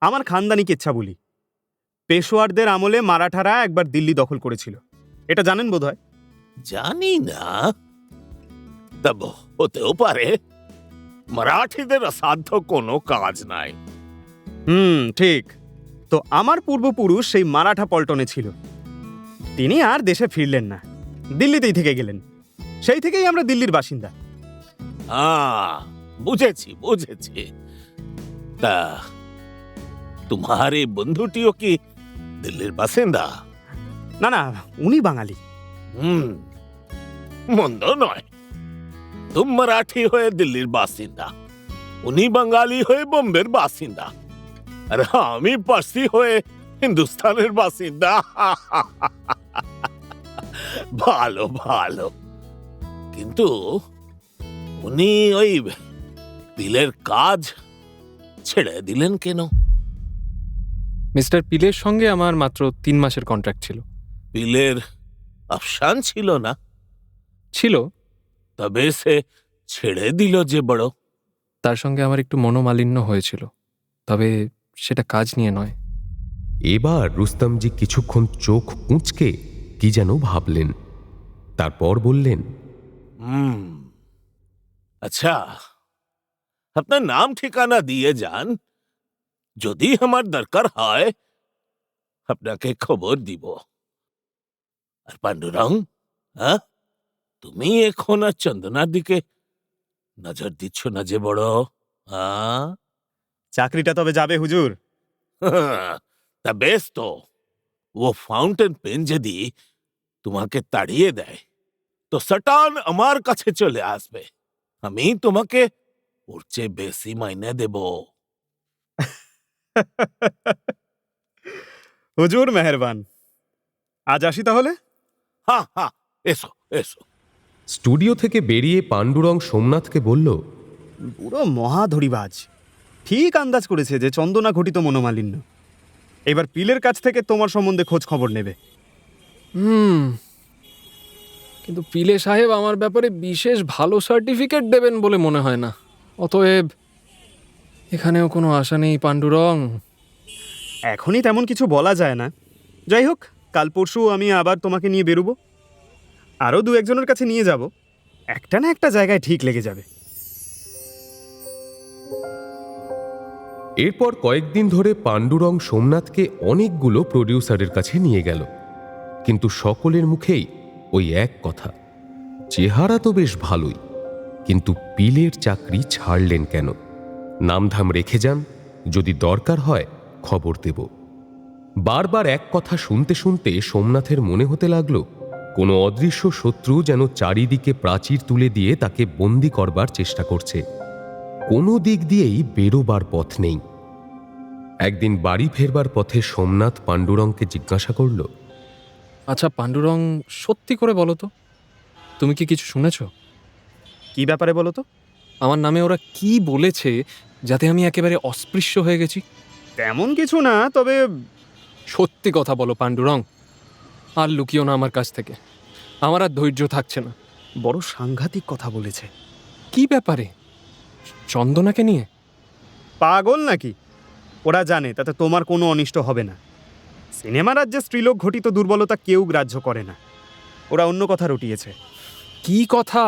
Speaker 11: আমার খানদানি কিচ্ছা বলি। পেশোয়ারদের আমলে মারাঠারা একবার দিল্লি দখল করেছিল, এটা জানেন বোধহয়।
Speaker 1: জানি না, তব হতেও পারে। মারাঠিদের অসাধ্য কোনো কাজ নাই।
Speaker 11: ঠিক। তো আমার পূর্বপুরুষ সেই মারাঠা পল্টনে ছিল। তিনি আর দেশে ফিরলেন না, দিল্লিতেই থেকে গেলেন। সেই থেকেই আমরা দিল্লির বাসিন্দা।
Speaker 1: বুঝেছি বুঝেছি। তা তোমার এই বন্ধুটিও কি দিল্লির বাসিন্দা?
Speaker 11: না না, উনি বাঙালি।
Speaker 1: মন্দ নয়। তুম মারাঠি হয়ে দিল্লির বাসিন্দা, উনি বাঙালি হয়ে বোম্বের বাসিন্দা, আর আমি পার্সি হয়ে হিন্দুস্তানের বাসিন্দা। ভালো ভালো। কিন্তু উনি ওই পিলের কাজ ছেড়ে দিলেন কেন?
Speaker 3: মিস্টার পিলের সঙ্গে আমার মাত্র 3 মাসের কন্ট্রাক্ট ছিল।
Speaker 1: পিলের আফসান ছিল না?
Speaker 3: ছিল।
Speaker 1: তবে সে ছেড়ে দিল যে বড়।
Speaker 3: তার সঙ্গে আমার একটু মনোমালিন্য হয়েছিল, তবে সেটা কাজ নিয়ে নয়।
Speaker 7: এবার রুস্তমজি কিছুক্ষণ চোখ কুঁচকে কি যেন ভাবলেন, তারপর বললেন,
Speaker 1: আচ্ছা, আপনার নাম ঠিকানা দিয়ে যান, যদি আমার দরকার হয় আপনাকে খবর দিব। আর পাণ্ডুরং, তুমি এখন আর চন্দনার দিকে নজর দিচ্ছ না যে বড়?
Speaker 11: চাকরিটা তবে যাবে হুজুর?
Speaker 1: তা বেশ তো। ও ফাউন্টেন পেন যদি তোমাকে তাড়িয়ে দেয় তো সটান আমার কাছে চলে আসবে। আমি তোমাকে ওর চেয়ে বেশি মাইনে দেব।
Speaker 11: হুজুর মেহেরবান, আজ আসি তাহলে।
Speaker 1: হ্যাঁ হ্যাঁ, এসো এসো।
Speaker 7: স্টুডিও থেকে বেরিয়ে পাণ্ডুরং সোমনাথকে বলল,
Speaker 11: পুরো মহাধরিবাজ। ঠিক আন্দাজ করেছে যে চন্দনা ঘটিত মনোমালিন্য। এবার পিলের কাছ থেকে তোমার সম্বন্ধে খোঁজ খবর নেবে।
Speaker 3: কিন্তু পিলে সাহেব আমার ব্যাপারে বিশেষ ভালো সার্টিফিকেট দেবেন বলে মনে হয় না। অতএব এখানেও কোনো আশা নেই পাণ্ডুরং।
Speaker 11: এখনই তেমন কিছু বলা যায় না। যাই হোক, কাল পরশু আমি আবার তোমাকে নিয়ে বেরোবো। আরও 2-1 জনের কাছে নিয়ে যাব। একটা না একটা জায়গায় ঠিক লেগে যাবে।
Speaker 7: এরপর কয়েকদিন ধরে পাণ্ডুরং সোমনাথকে অনেকগুলো প্রডিউসারের কাছে নিয়ে গেল, কিন্তু সকলের মুখেই ওই এক কথা, চেহারা তো বেশ ভালোই, কিন্তু পিলের চাকরি ছাড়লেন কেন? নামধাম রেখে যান, যদি দরকার হয় খবর দেব। বারবার এক কথা শুনতে শুনতে সোমনাথের মনে হতে লাগলো কোনো অদৃশ্য শত্রু যেন চারিদিকে প্রাচীর তুলে দিয়ে তাকে বন্দি করবার চেষ্টা করছে। কোনো দিক দিয়েই বেরোবার পথ নেই। একদিন বাড়ি ফেরবার পথে সোমনাথ পাণ্ডুরংকে জিজ্ঞাসা করল,
Speaker 3: আচ্ছা পাণ্ডুরং, সত্যি করে বলো তো, তুমি কি কিছু শুনেছ?
Speaker 11: কি ব্যাপারে বলো তো?
Speaker 3: আমার নামে ওরা কি বলেছে যাতে আমি একেবারে অস্পৃশ্য হয়ে গেছি?
Speaker 11: তেমন কিছু না, তবে
Speaker 3: সত্যি কথা বলো পাণ্ডুরং, আর লুকিও না আমার কাছ থেকে। আমার আর ধৈর্য থাকছে না।
Speaker 11: বড় সাংঘাতিক কথা বলেছে।
Speaker 3: কি ব্যাপারে? চন্দনাকে নিয়ে?
Speaker 11: পাগল নাকি? ওরা জানে তাতে তোমার কোনো অনিষ্ট হবে না। সিনেমা রাজ্যে স্ত্রীলোক ঘটিত দুর্বলতা কেউ গ্রাহ্য করে না। ওরা অন্য কথা রটিয়েছে।
Speaker 3: কি কথা?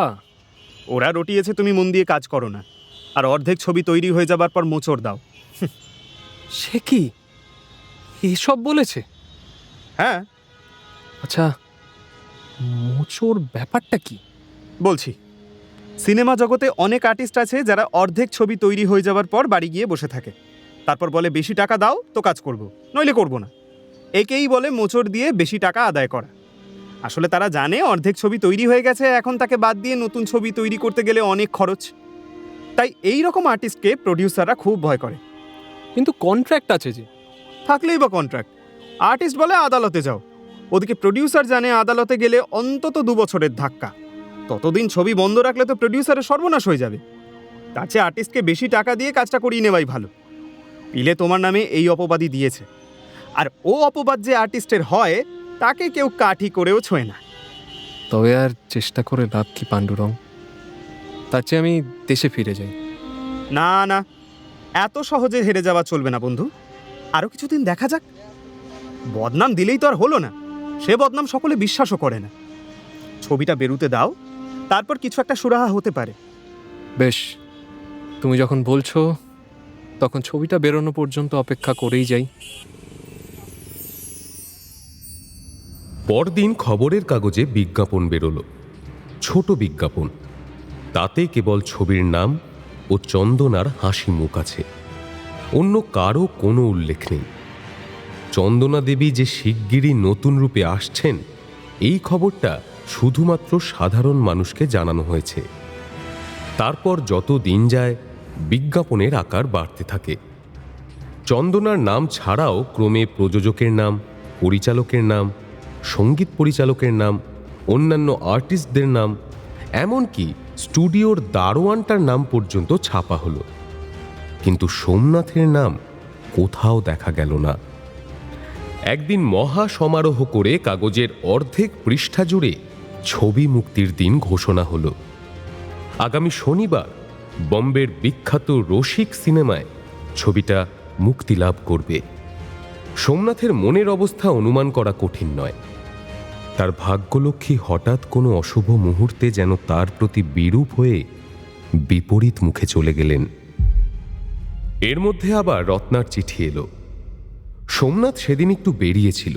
Speaker 11: ওরা রটিয়েছে তুমি মন দিয়ে কাজ করো না, আর অর্ধেক ছবি তৈরি হয়ে যাবার পর মোচড় দাও।
Speaker 3: সে কি এসব বলেছে?
Speaker 11: হ্যাঁ
Speaker 3: আচ্ছা, মোচোর ব্যাপারটা কি?
Speaker 11: বলছি, সিনেমা জগতে অনেক আর্টিস্ট আছে যারা অর্ধেক ছবি তৈরি হয়ে যাওয়ার পর বাড়ি গিয়ে বসে থাকে, তারপর বলে বেশি টাকা দাও তো কাজ করব, নইলে করব না। একেই বলে মোচড় দিয়ে বেশি টাকা আদায় করা। আসলে তারা জানে অর্ধেক ছবি তৈরি হয়ে গেছে, এখন তাকে বাদ দিয়ে নতুন ছবি তৈরি করতে গেলে অনেক খরচ। তাই এই রকম আর্টিস্টকে প্রডিউসাররা খুব ভয় করে।
Speaker 3: কিন্তু কন্ট্রাক্ট আছে যে।
Speaker 11: থাকলেই বা কন্ট্রাক্ট, আর্টিস্ট বলে আদালতে যাও, ওদিকে প্রডিউসার জানে আদালতে গেলে অন্তত 2 বছরের ধাক্কা। ততদিন ছবি বন্ধ রাখলে তো প্রডিউসারের সর্বনাশ হয়ে যাবে। তার চেয়ে আর্টিস্টকে বেশি টাকা দিয়ে কাজটা করিয়ে নেওয়াই ভালো। পিলে তোমার নামে এই অপবাদই দিয়েছে, আর ও অপবাদ যে আর্টিস্টের হয় তাকে কেউ কাঠি করেও ছোঁয় না।
Speaker 3: তবে আর চেষ্টা করে লাভ কি পাণ্ডুরং? তার চেয়ে আমি দেশে ফিরে যাই।
Speaker 11: না না, এত সহজে হেরে যাওয়া চলবে না বন্ধু, আরও কিছুদিন দেখা যাক। বদনাম দিলেই তো আর হলো না, সে বদনাম সকলে বিশ্বাসও করে না। ছবিটা বেরুতে দাও, তারপর কিছু একটা সুরাহা হতে পারে।
Speaker 3: বেশ, তুমি যখন বলছো তখন ছবিটা বেরোনো পর্যন্ত অপেক্ষা করেই যাই।
Speaker 7: পরদিন খবরের কাগজে বিজ্ঞাপন বেরোলো, ছোট বিজ্ঞাপন। তাতে কেবল ছবির নাম ও চন্দনার হাসি মুখ আছে, অন্য কারও কোনো উল্লেখ নেই। চন্দনা দেবী যে শিগগিরই নতুন রূপে আসছেন, এই খবরটা শুধুমাত্র সাধারণ মানুষকে জানানো হয়েছে। তারপর যত দিন যায় বিজ্ঞাপনের আকার বাড়তে থাকে। চন্দনার নাম ছাড়াও ক্রমে প্রযোজকের নাম, পরিচালকের নাম, সঙ্গীত পরিচালকের নাম, অন্যান্য আর্টিস্টদের নাম, এমনকি স্টুডিওর দারোয়ানটার নাম পর্যন্ত ছাপা হলো। কিন্তু সোমনাথের নাম কোথাও দেখা গেল না। একদিন মহা সমারোহ করে কাগজের অর্ধেক পৃষ্ঠা জুড়ে ছবি মুক্তির দিন ঘোষণা হলো। আগামী শনিবার বম্বের বিখ্যাত রসিক সিনেমায় ছবিটা মুক্তি লাভ করবে। সোমনাথের মনের অবস্থা অনুমান করা কঠিন নয়। তার ভাগ্যলক্ষ্মী হঠাৎ কোনো অশুভ মুহূর্তে যেন তার প্রতি বিরূপ হয়ে বিপরীত মুখে চলে গেলেন। এর মধ্যে আবার রত্নার চিঠি এলো। সোমনাথ সেদিন একটু বেরিয়েছিল।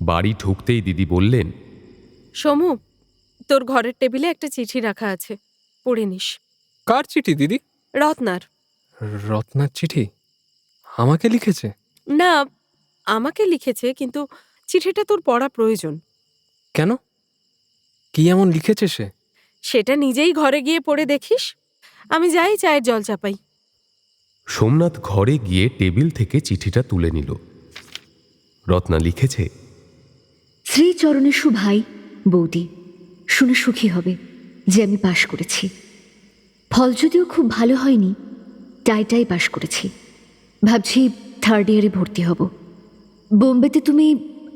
Speaker 7: বাড়ি ঢুকতেই দিদি বললেন,
Speaker 8: সমু, তোর ঘরের টেবিলে একটা চিঠি রাখা আছে, পড়ে নিস।
Speaker 3: কার চিঠি দিদি?
Speaker 8: রত্নার।
Speaker 3: রত্নার চিঠি? আমাকে লিখেছে?
Speaker 8: না, আমাকে লিখেছে, কিন্তু চিঠিটা তোর পড়া প্রয়োজন।
Speaker 3: কেন? কি এমন লিখেছে সে?
Speaker 8: সেটা নিজেই ঘরে গিয়ে পড়ে দেখিস। আমি যাই চায়ের জল চাপাই।
Speaker 7: সোমনাথ ঘরে গিয়ে টেবিল থেকে চিঠিটা তুলে নিল। রত্না লিখেছে,
Speaker 4: শ্রীচরণেশু ভাই বৌদি, শুনে সুখী হবে যে আমি পাশ করেছি। ফল যদিও খুব ভালো হয়নি, টাইটাই পাশ করেছি। ভাবছি 3rd ইয়ারে ভর্তি হব। বোম্বেতে তুমি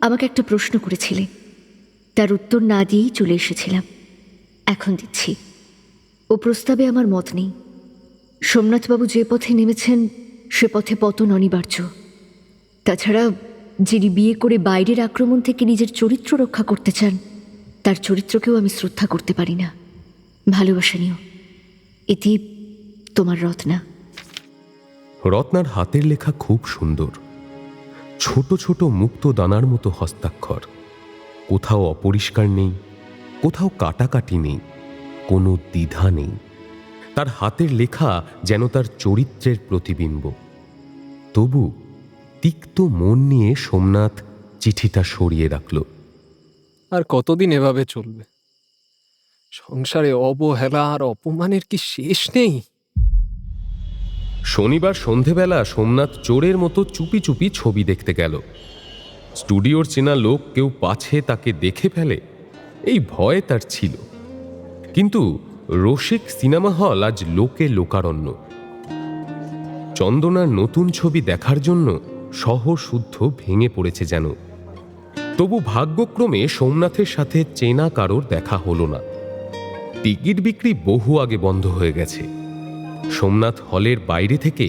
Speaker 4: আমাকে একটা প্রশ্ন করেছিলে, তার উত্তর না দিয়েই চলে এসেছিলাম। এখন দিচ্ছি। ও প্রস্তাবে আমার মত নেই। সোমনাথবাবু যে পথে নেমেছেন সে পথে পতন অনিবার্য। তাছাড়া যিনি বিয়ে করে বাইরের আক্রমণ থেকে নিজের চরিত্র রক্ষা করতে চান, তার চরিত্রকেও আমি শ্রদ্ধা করতে পারি না। ভালোবাসা নিও। এটি তোমার রত্না।
Speaker 7: রত্নার হাতের লেখা খুব সুন্দর। ছোট ছোট মুক্ত দানার মতো হস্তাক্ষর। কোথাও অপরিষ্কার নেই, কোথাও কাটাকাটি নেই, কোনো দ্বিধা নেই। তার হাতের লেখা যেন তার চরিত্রের প্রতিবিম্ব। তবু তিক্ত মন নিয়ে সোমনাথ চিঠিটা সরিয়ে রাখল।
Speaker 3: আর কতদিন এভাবে চলবে? সংসারে অবহেলা আর অপমানের কি শেষ নেই?
Speaker 7: শনিবার সন্ধেবেলা সোমনাথ চোরের মতো চুপি চুপি ছবি দেখতে গেল। স্টুডিওর চেনা লোক কেউ পাছে তাকে দেখে ফেলে, এই ভয় তার ছিল। কিন্তু রসিক সিনেমা হল আজ লোকে লোকারণ্য। চন্দনার নতুন ছবি দেখার জন্য শহর শুদ্ধ ভেঙে পড়েছে যেন। তবু ভাগ্যক্রমে সোমনাথের সাথে চেনা কারোর দেখা হলো না। টিকিট বিক্রি বহু আগে বন্ধ হয়ে গেছে। সোমনাথ হলের বাইরে থেকে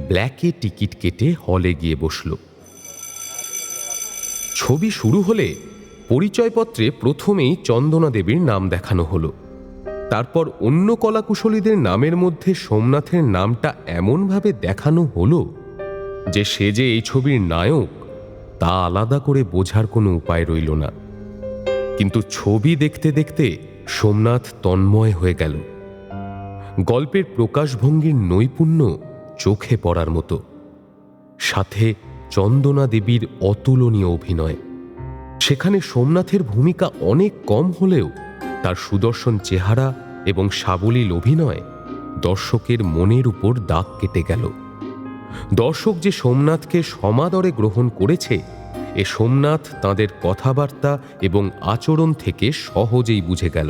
Speaker 7: ব্ল্যাকে টিকিট কেটে হলে গিয়ে বসল। ছবি শুরু হলে পরিচয়পত্রে প্রথমেই চন্দনা দেবীর নাম দেখানো হলো। তারপর অন্য কলাকুশলীদের নামের মধ্যে সোমনাথের নামটা এমনভাবে দেখানো হলো যে সে যে এই ছবির নায়ক তা আলাদা করে বোঝার কোনো উপায় রইল না। কিন্তু ছবি দেখতে দেখতে সোমনাথ তন্ময় হয়ে গেল। গল্পের প্রকাশভঙ্গির নৈপুণ্য চোখে পড়ার মতো, সাথে চন্দনা দেবীর অতুলনীয় অভিনয়। সেখানে সোমনাথের ভূমিকা অনেক কম হলেও তার সুদর্শন চেহারা এবং সাবলীল অভিনয় দর্শকের মনের উপর দাগ কেটে গেল। দর্শক যে সোমনাথকে সমাদরে গ্রহণ করেছে এ সোমনাথ তাদের কথাবার্তা এবং আচরণ থেকে সহজেই বুঝে গেল।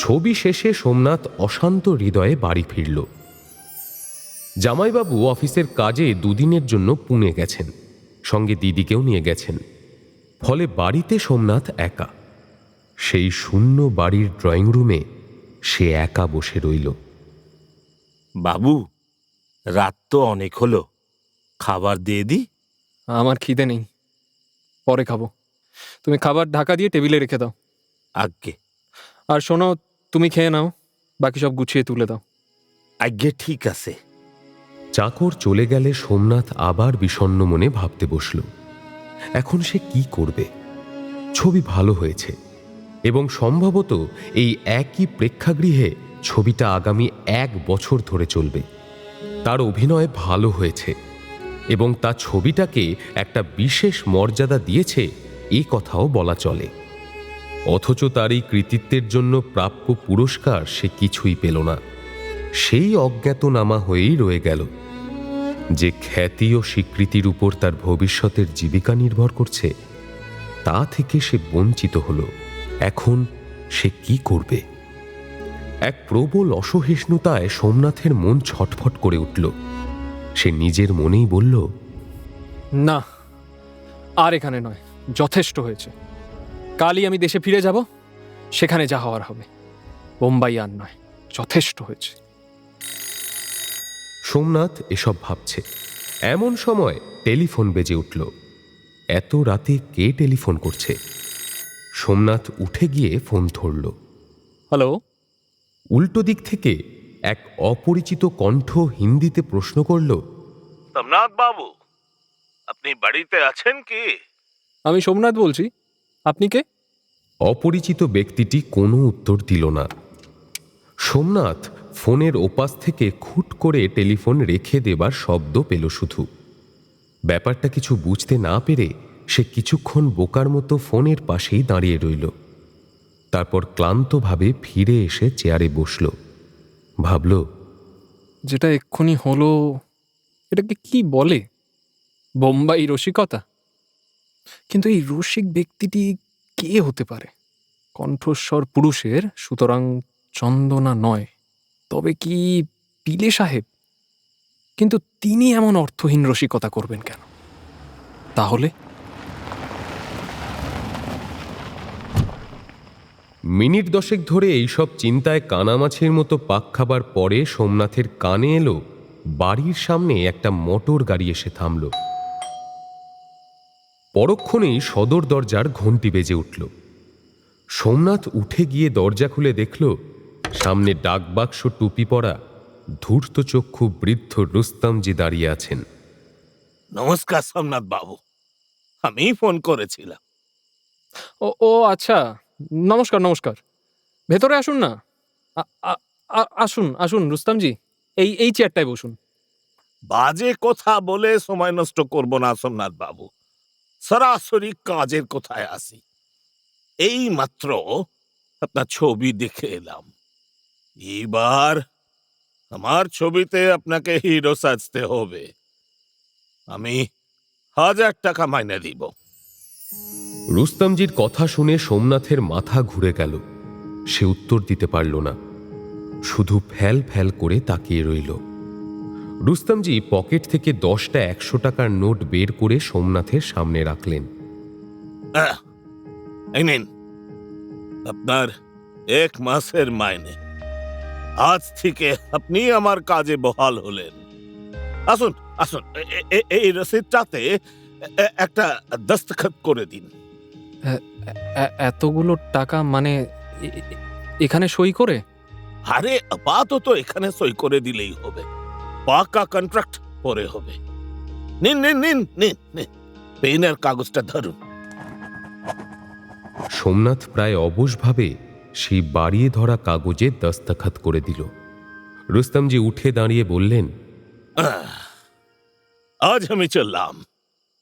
Speaker 7: ছবি শেষে সোমনাথ অশান্ত হৃদয়ে বাড়ি ফিরল। জামাইবাবু অফিসের কাজে দুদিনের জন্য পুনে গেছেন, সঙ্গে দিদিকেও নিয়ে গেছেন। ফলে বাড়িতে সোমনাথ একা। সেই শূন্য বাড়ির ড্রয়িং রুমে সে একা বসে রইল।
Speaker 1: বাবু, রাত তো অনেক হলো, খাবার দিয়ে দি।
Speaker 3: আমার খিদে নেই, পরে খাবো। তুমি খাবার ঢাকা দিয়ে টেবিলে রেখে দাও।
Speaker 1: আজ্ঞে।
Speaker 3: আর শোনো, তুমি খেয়ে নাও, বাকি সব গুছিয়ে তুলে দাও।
Speaker 1: আজ্ঞে, ঠিক আছে।
Speaker 7: চাকর চলে গেলে সোমনাথ আবার বিষণ্ণ মনে ভাবতে বসল। এখন সে কি করবে? ছবি ভালো হয়েছে এবং সম্ভবত এই একই প্রেক্ষাগৃহে ছবিটা আগামী 1 বছর ধরে চলবে। তার অভিনয় ভালো হয়েছে এবং তা ছবিটাকে একটা বিশেষ মর্যাদা দিয়েছে, এ কথাও বলা চলে। অথচ তার এই কৃতিত্বের জন্য প্রাপ্য পুরস্কার সে কিছুই পেল না। সেই অজ্ঞাতনামা হয়েই রয়ে গেল। যে খ্যাতি ও স্বীকৃতির উপর তার ভবিষ্যতের জীবিকা নির্ভর করছে তা থেকে সে বঞ্চিত হল। এখন সে কি করবে? এক প্রবল অসহিষ্ণুতায় সোমনাথের মন ছটফট করে উঠল। সে নিজের মনেই বলল,
Speaker 3: না, আর এখানে নয়, যথেষ্ট হয়েছে। কালই আমি দেশে ফিরে যাব, সেখানে যা হওয়ার হবে। বোম্বাই আর নয়, যথেষ্ট হয়েছে।
Speaker 7: সোমনাথ এসব ভাবছে এমন সময় টেলিফোন বেজে উঠল। এত রাতে কে টেলিফোন করছে? সোমনাথ উঠে গিয়ে ফোন ধরল।
Speaker 3: হ্যালো।
Speaker 7: উল্টো দিক থেকে এক অপরিচিত কণ্ঠ হিন্দিতে প্রশ্ন করল,
Speaker 1: সোমনাথ বাবু, আপনি বাড়িতে আছেন কি?
Speaker 3: আমি সোমনাথ বলছি, আপনি কে?
Speaker 7: অপরিচিত ব্যক্তিটি কোনো উত্তর দিল না। সোমনাথ ফোনের ওপাশ থেকে খুট করে টেলিফোন রেখে দেবার শব্দ পেল শুধু। ব্যাপারটা কিছু বুঝতে না পেরে সে কিছুক্ষণ বোকার মতো ফোনের পাশেই দাঁড়িয়ে রইল। তারপর ক্লান্তভাবে ফিরে এসে চেয়ারে বসল। ভাবল,
Speaker 3: যেটা এক্ষুনি হলো এটাকে কি বলে? বোম্বাই রসিকতা? কিন্তু এই রসিক ব্যক্তিটি কে হতে পারে? কণ্ঠস্বর পুরুষের, সুতরাং চন্দনা নয়। তবে কি পিলে সাহেব? কিন্তু তিনি এমন অর্থহীন রসিকতা করবেন কেন? তাহলে
Speaker 7: মিনিট 10 ধরে এইসব চিন্তায় কানামাছির মতো পাক খাবার পরে সোমনাথের কানে এলো বাড়ির সামনে একটা মোটর গাড়ি এসে থামল। পরক্ষণেই সদর দরজার ঘণ্টি বেজে উঠল। সোমনাথ উঠে গিয়ে দরজা খুলে দেখল সামনে ডাকবাক্স টুপি পরা ধূর্তচক্ষু বৃদ্ধ রুস্তমজি দাঁড়িয়ে আছেন।
Speaker 1: নমস্কার সোমনাথ বাবু, আমি ফোন করেছিলাম।
Speaker 3: ও আচ্ছা, নমস্কার নমস্কার। ভেতরে আসুন না। আসুন আসুন রুস্তমজি, এই চেয়ারটায় বসুন।
Speaker 1: বাজে কথা বলে সময় নষ্ট করব না সোমনাথ বাবু, সরাসরি কাজের কথায় আসি। এই মাত্র আপনার ছবি দেখে এলাম। এবার আমার ছবিতে আপনাকে হিরো সাজতে হবে। আমি 1000 টাকা মাইনে দিব।
Speaker 7: রুস্তমজির কথা শুনে সোমনাথের মাথা ঘুরে গেল। সে উত্তর দিতে পারল না, শুধু ফ্যাল ফ্যাল করে তাকিয়ে রইল। রুস্তমজি পকেট থেকে 10টা 100 টাকার নোট বের করে সোমনাথের সামনে রাখলেন।
Speaker 1: এই নিন আপনার 1 মাসের মাইনে। আজ থেকে আপনি আমার কাজে বহাল হলেন। আসুন আসুন, এই রসিদটাতে একটা দস্তখত করে দিন।
Speaker 3: এতগুলো টাকা মানে এখানে সই করে?
Speaker 1: আরে আপাতত এখানে সই করে দিলেই হবে, পাকা কন্ট্রাক্ট পরে হবে। নিন নিন নিন নিন নিন, পেন আর কাগজটা ধরুন।
Speaker 7: সোমনাথ প্রায় অবশভাবে সেই বাড়িয়ে ধরা কাগজে দস্তখত করে দিল। রুস্তমজি উঠে দাঁড়িয়ে বললেন,
Speaker 1: আজ আমি চললাম,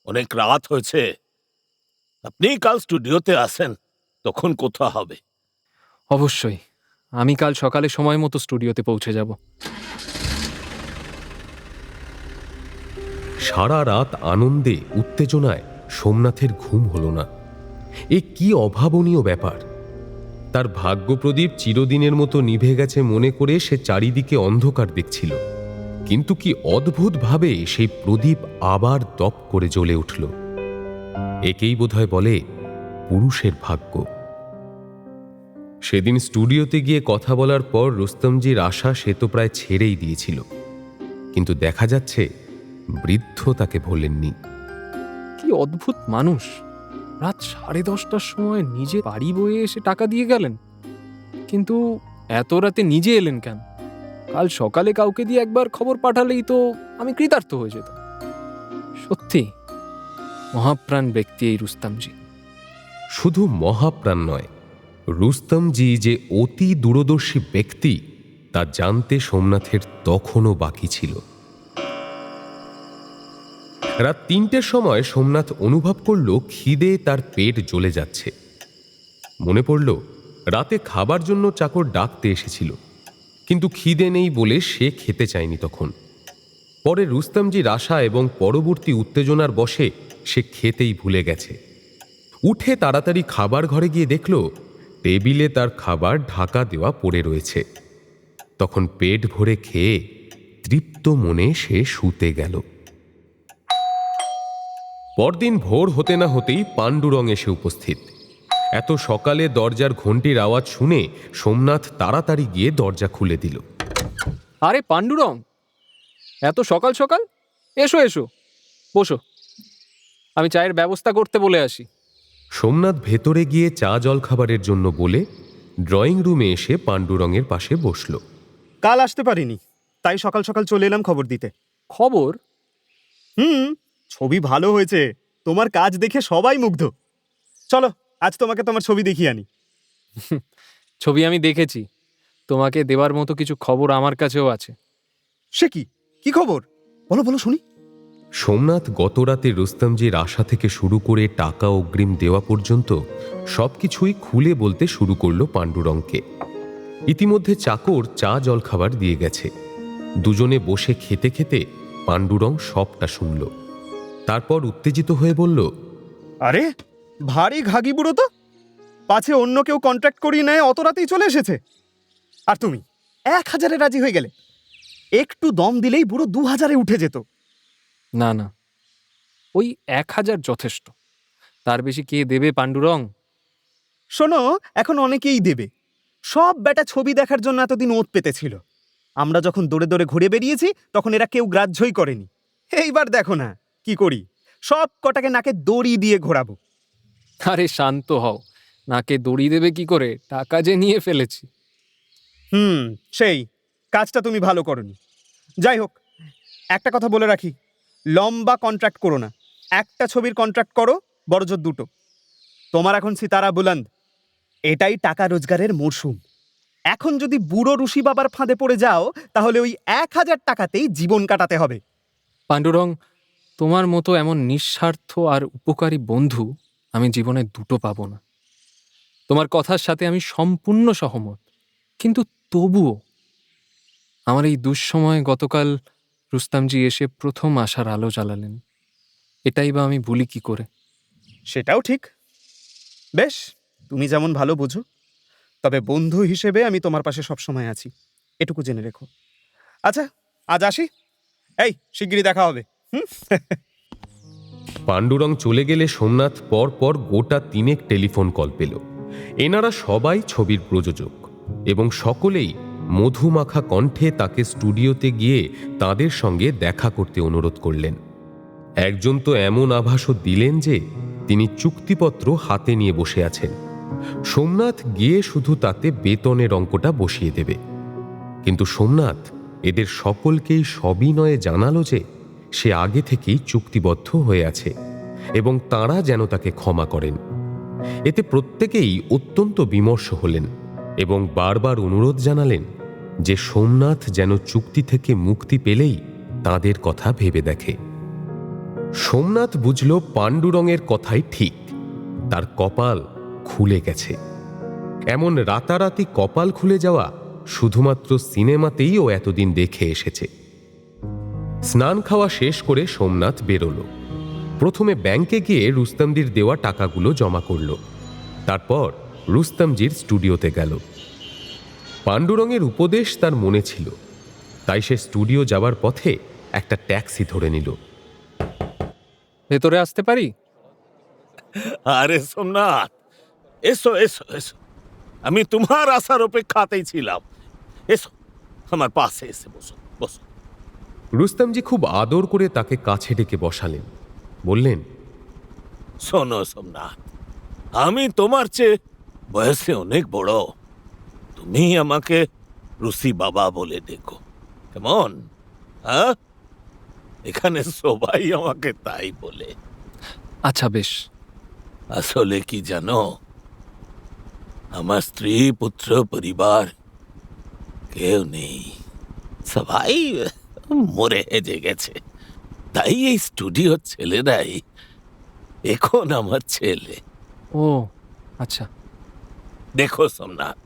Speaker 1: অনেক রাত হয়েছে। আপনি কাল স্টুডিওতে আসেন, তখন কথা হবে।
Speaker 3: অবশ্যই, আমি কাল সকালে সময় মতো স্টুডিওতে পৌঁছে যাব।
Speaker 7: সারা রাত আনন্দে উত্তেজনায় সোমনাথের ঘুম হল না। এ কি অভাবনীয় ব্যাপার! তার ভাগ্যপ্রদীপ চিরদিনের মতো নিভে গেছে মনে করে সে চারিদিকে অন্ধকার দেখছিল, কিন্তু কি অদ্ভুতভাবে সেই প্রদীপ আবার দপ করে জ্বলে উঠল। একেই বোধহয় বলে পুরুষের ভাগ্য। সেদিন স্টুডিওতে গিয়ে কথা বলার পর রুস্তমজির আশা সে তো প্রায় ছেড়েই দিয়েছিল, কিন্তু দেখা যাচ্ছে বৃদ্ধ তাকে ভোলেননি।
Speaker 3: কি অদ্ভুত মানুষ! রাত 10:30টার সময় নিজে বাড়ি বয়ে এসে টাকা দিয়ে গেলেন, কিন্তু এত রাতে নিজে এলেন কেন? কাল সকালে কাউকে দিয়ে একবার খবর পাঠালেই তো আমি কৃতার্থ হয়ে যেতাম। সত্যি মহাপ্রাণ ব্যক্তি এই রুস্তমজি।
Speaker 7: শুধু মহাপ্রাণ নয়, রুস্তমজি যে অতি দূরদর্শী ব্যক্তি তা জানতে সোমনাথের তখনও বাকি ছিল। রাত 3টের সময় সোমনাথ অনুভব করল খিদে তার পেট জ্বলে যাচ্ছে। মনে পড়ল রাতে খাবার জন্য চাকর ডাকতে এসেছিল, কিন্তু খিদে নেই বলে সে খেতে চায়নি তখন। পরে রুস্তমজির আশা এবং পরবর্তী উত্তেজনার বশে সে খেতেই ভুলে গেছে। উঠে তাড়াতাড়ি খাবার ঘরে গিয়ে দেখল টেবিলে তার খাবার ঢাকা দেওয়া পড়ে রয়েছে। তখন পেট ভরে খেয়ে তৃপ্ত মনে সে শুতে গেল। পরদিন ভোর হতে না হতেই পাণ্ডুরং এসে উপস্থিত। এত সকালে দরজার ঘণ্টির আওয়াজ শুনে সোমনাথ তাড়াতাড়ি গিয়ে দরজা খুলে দিল।
Speaker 3: আরে পাণ্ডুরং, এত সকাল সকাল! এসো এসো, বসো, আমি চায়ের ব্যবস্থা করতে বলে আসি।
Speaker 7: সোমনাথ ভেতরে গিয়ে চা জল খাবারের জন্য বলে ড্রয়িং রুমে এসে পাণ্ডুরঙের পাশে বসল।
Speaker 11: কাল আসতে পারিনি, তাই সকাল সকাল চলে এলাম খবর দিতে।
Speaker 3: খবর?
Speaker 11: ছবি ভালো হয়েছে, তোমার কাজ দেখে সবাই মুগ্ধ। চলো আজ তোমাকে তোমার ছবি দেখিয়ে আনি।
Speaker 3: ছবি আমি দেখেছি, তোমাকে দেবার মতো কিছু খবর আমার কাছেও আছে।
Speaker 11: সে কি, কি খবর? বলো বলো শুনি।
Speaker 7: সোমনাথ গতরাতে রুস্তমজির আশা থেকে শুরু করে টাকা অগ্রিম দেওয়া পর্যন্ত সবকিছুই খুলে বলতে শুরু করল পাণ্ডুরংকে। ইতিমধ্যে চাকর চা জল খাবার দিয়ে গেছে। দুজনে বসে খেতে খেতে পাণ্ডুরং সবটা শুনল। তারপর উত্তেজিত হয়ে বলল,
Speaker 11: আরে ভারী ঘাগি বুড়ো তো, পাছে অন্য কেউ কন্ট্রাক্ট করিয়ে নেয় অত রাতেই চলে এসেছে, আর তুমি 1000-এ রাজি হয়ে গেলে। একটু দম দিলেই বুড়ো 2000-এ উঠে যেত।
Speaker 3: না না, ওই 1000 যথেষ্ট, তার বেশি কে দেবে পাণ্ডুরং?
Speaker 11: শোনো, এখন অনেকেই দেবে। সব বেটা ছবি দেখার জন্য এতদিন ওত পেতেছিল। আমরা যখন দৌড়ে দৌড়ে ঘুরে বেরিয়েছি তখন এরা কেউ গ্রাহ্যই করেনি। এইবার দেখো না কি করি, সব কটাকে নাকে দড়ি দিয়ে ঘোরাবো।
Speaker 3: আরে শান্ত হও, নাকে দড়ি দেবে কি করে? টাকা যে নিয়ে ফেলেছি।
Speaker 11: সেই কাজটা তুমি ভালো করনি। যাই হোক, একটা কথা বলে রাখি, লম্বা কন্ট্রাক্ট করো না। একটা ছবির কন্ট্রাক্ট করো, বড়জোর 2টো। তোমার এখন সিতারা বুলন্দ, এটাই টাকা রোজগারের মরশুম। এখন যদি বুড়ো ঋষি বাবার ফাঁদে পড়ে যাও তাহলে ওই 1000 টাকাতেই জীবন কাটাতে হবে।
Speaker 3: পাণ্ডুরং, তোমার মতো এমন নিঃস্বার্থ আর উপকারী বন্ধু আমি জীবনে 2টো পাবো না। তোমার কথার সাথে আমি সম্পূর্ণ সহমত, কিন্তু তবুও আমার এই দুঃসময়ে গতকাল রুস্তমজি এসে প্রথম আশার আলো জ্বালালেন। এটাই বা আমি ভুলি কি করে?
Speaker 11: সেটাও ঠিক। বেশ, তুমি যেমন ভালো বোঝো, তবে বন্ধু হিসেবে আমি তোমার পাশে সবসময় আছি, এটুকু জেনে রেখো। আচ্ছা, আজ আসি। এই শিগগিরই দেখা হবে।
Speaker 7: পাণ্ডুরং চলে গেলে সোমনাথ পর পর গোটা 3 টেলিফোন কল পেল। এনারা সবাই ছবির প্রযোজক এবং সকলেই মধুমাখা কণ্ঠে তাকে স্টুডিওতে গিয়ে তাদের সঙ্গে দেখা করতে অনুরোধ করলেন। একজন তো এমন আভাসও দিলেন যে তিনি চুক্তিপত্র হাতে নিয়ে বসে আছেন। সোমনাথ গিয়ে শুধু তাতে বেতনের অঙ্কটা বসিয়ে দেবে। কিন্তু সোমনাথ এদের সকলকেই সবিনয়ে জানালো যে সে আগে থেকেই চুক্তিবদ্ধ হয়ে আছে এবং তাঁরা যেন তাকে ক্ষমা করেন। এতে প্রত্যেকেই অত্যন্ত বিমর্ষ হলেন এবং বারবার অনুরোধ জানালেন যে সোমনাথ যেন চুক্তি থেকে মুক্তি পেলেই তাদের কথা ভেবে দেখে। সোমনাথ বুঝল পাণ্ডুরঙের কথাই ঠিক, তার কপাল খুলে গেছে। এমন রাতারাতি কপাল খুলে যাওয়া শুধুমাত্র সিনেমাতেই ও এতদিন দেখে এসেছে। স্নান খাওয়া শেষ করে সোমনাথ বেরোল। প্রথমে ব্যাংকে গিয়ে রুস্তমজির দেওয়া টাকাগুলো জমা করল, তারপর রুস্তমজির স্টুডিওতে গেল। পাণ্ডুরঙের উপদেশ তার মনে ছিল, তাই সে স্টুডিও যাবার পথে একটা ট্যাক্সি ধরে নিল।
Speaker 3: ভেতরে আসতে পারি?
Speaker 1: আরে সোমনাথ, এসো এসো এসো, আমি তোমার আসার অপেক্ষাতেই ছিলাম। এসো, আমার পাশে এসে বসো বসো।
Speaker 7: রুস্তমজি খুব আদর করে তাকে কাছে ডেকে বসালেন, বললেন,
Speaker 1: শোনো সোমনাথ, আমি তোমার চেয়ে বয়সে অনেক বড়। তুমি আমাকে রুসি বাবা বলে ডেকো, কেমন? হ্যাঁ, এখানে সবাই আমাকে তাই বলে।
Speaker 3: আচ্ছা বেশ।
Speaker 1: আসলে কি জানো, আমার স্ত্রী পুত্র পরিবার কেউ নেই, সবাই মরে হেজে গেছে। তাই এই স্টুডিওর ছেলেরাই এখন আমার ছেলে।
Speaker 3: ও আচ্ছা।
Speaker 1: দেখো সোমনাথ,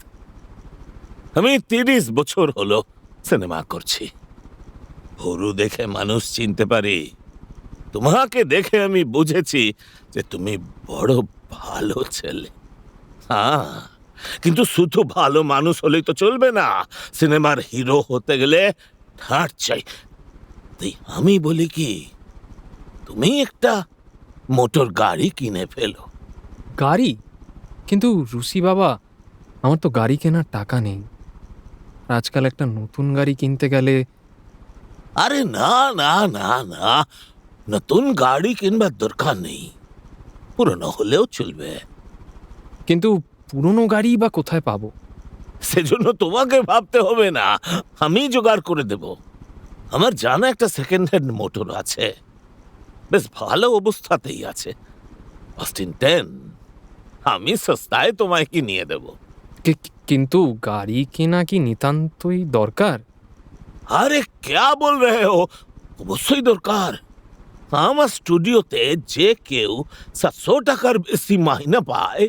Speaker 1: আমি 30 বছর হলো সিনেমা করছি। হরু দেখে মানুষ চিনতে পারি। তোমাকে দেখে আমি বুঝেছি যে তুমি বড় ভালো ছেলে। হ্যাঁ, কিন্তু শুধু ভালো মানুষ হলেই তো চলবে না, সিনেমার হিরো হতে গেলে ঠাট চাই। তাই আমি বলি কি, তুমি একটা মোটর গাড়ি কিনে ফেলো।
Speaker 3: গাড়ি? কিন্তু রুসি বাবা, আমার তো গাড়ি কেনার টাকা নেই। আজকাল একটা নতুন গাড়ি কিনতে গেলে।
Speaker 1: আরে না না না না, নতুন গাড়ি কিনবার দরকার নেই, পুরনো হলেও চলবে।
Speaker 3: কিন্তু পুরনো গাড়ি বা কোথায় পাবো?
Speaker 1: সেজন্য তোমাকে ভাবতে হবে না, আমি জোগাড় করে দেব। আমার জানা একটা সেকেন্ড হ্যান্ড মোটর আছে, বেশ ভালো অবস্থাতেই আছে, অস্টিন 10। আমি সস্তায় তোমায় কি নিয়ে দেব।
Speaker 3: কিন্তু গাড়ি কেনা কি নিতান্তই দরকার?
Speaker 1: আরে ক্যা বল রহে হো, অবশ্যই দরকার। আমার স্টুডিওতে যে কেউ 700 টাকার বেশি মাইনা পায়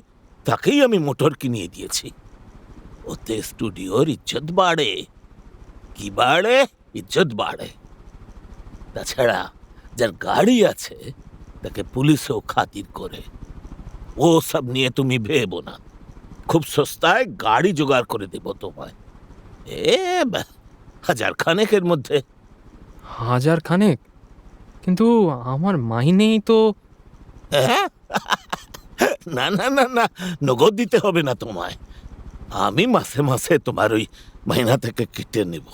Speaker 1: তাকেই আমি মোটর কিনিয়ে দিয়েছি। ওতে স্টুডিওর ইজ্জত বাড়ে। কি বাড়ে? ইজ্জত বাড়ে। তাছাড়া যার গাড়ি আছে তাকে পুলিশও খাতির করে। ও সব নিয়ে তুমি ভেবো না, খুব সস্তায় গাড়ি জোগাড় করে দেব তোমায়। 1000 খানেকের মধ্যে।
Speaker 3: 1000 খানেক? কিন্তু আমার মাইনেই তো।
Speaker 1: হ্যাঁ? না না না না, নগদ দিতে হবে না তোমায়, আমি মাসে মাসে তোমার ওই মাইনা থেকে কেটে নেব।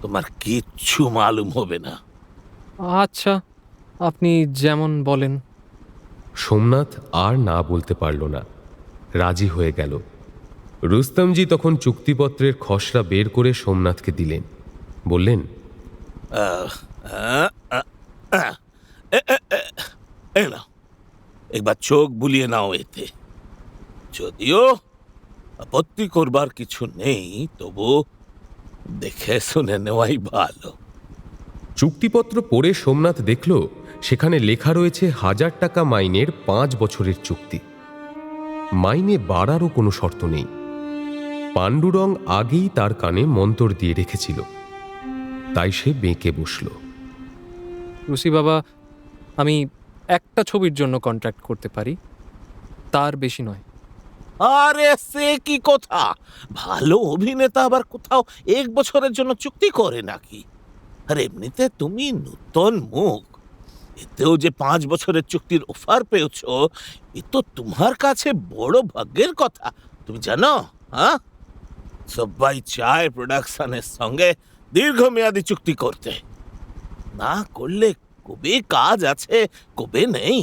Speaker 1: তোমার কিচ্ছু মালুম হবে না।
Speaker 3: আচ্ছা, আপনি যেমন বলেন।
Speaker 7: সোমনাথ আর না বলতে পারল না, রাজি হয়ে গেল। রুস্তমজি তখন চুক্তিপত্রের খসড়া বের করে সোমনাথকে দিলেন, বললেন,
Speaker 1: এই নাও, একবার চোখ বুলিয়ে নাও এতে। যদিও আপত্তি করবার কিছু নেই, তবু দেখে শুনে নেওয়াই ভালো।
Speaker 7: চুক্তিপত্র পড়ে সোমনাথ দেখল সেখানে লেখা রয়েছে 1000 টাকা মাইনের 5 বছরের চুক্তি। মাইনে বাড়ারও কোনো শর্ত নেই। পাণ্ডুরং আগেই তার কানে মন্তর দিয়ে রেখেছিল, তাই সে বেঁকে বসল।
Speaker 3: রুসি বাবা, আমি একটা ছবির জন্য কন্ট্রাক্ট করতে পারি, তার বেশি নয়।
Speaker 1: আরে সে কি কথা, ভালো অভিনেতা আবার কোথাও 1 বছরের জন্য চুক্তি করে নাকি? আর এমনিতে তুমি নূতন মুখ, এতেও যে 5 বছরের চুক্তির অফার পেয়েছো, এ তো তোমার কাছে বড় ভাগ্যের কথা। তুমি জানো, হ্যাঁ, সবাই চায় প্রোডাকশনের সঙ্গে দীর্ঘমেয়াদী চুক্তি করতে, না করলে কবে কাজ আছে কবে নেই,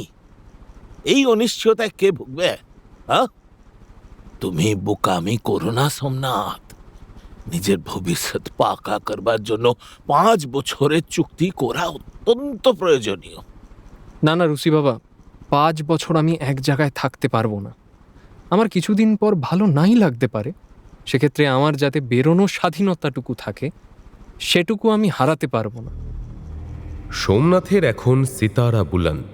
Speaker 1: এই অনিশ্চয়তায় কে ভুগবে? হ্যাঁ, তুমি বোকামি করো না সোমনাথ, নিজের ভবিষ্যৎ পাকা করবার জন্য 5 বছরের চুক্তি করা অত্যন্ত প্রয়োজনীয়।
Speaker 3: না না রুসি বাবা, 5 বছর আমি এক জায়গায় থাকতে পারবো না। আমার কিছুদিন পর ভালো নাই লাগতে পারে, সেক্ষেত্রে আমার যাতে বেরোনোর স্বাধীনতাটুকু থাকে সেটুকু আমি হারাতে পারবো না।
Speaker 7: সোমনাথের এখন সিতারা বুলন্দ।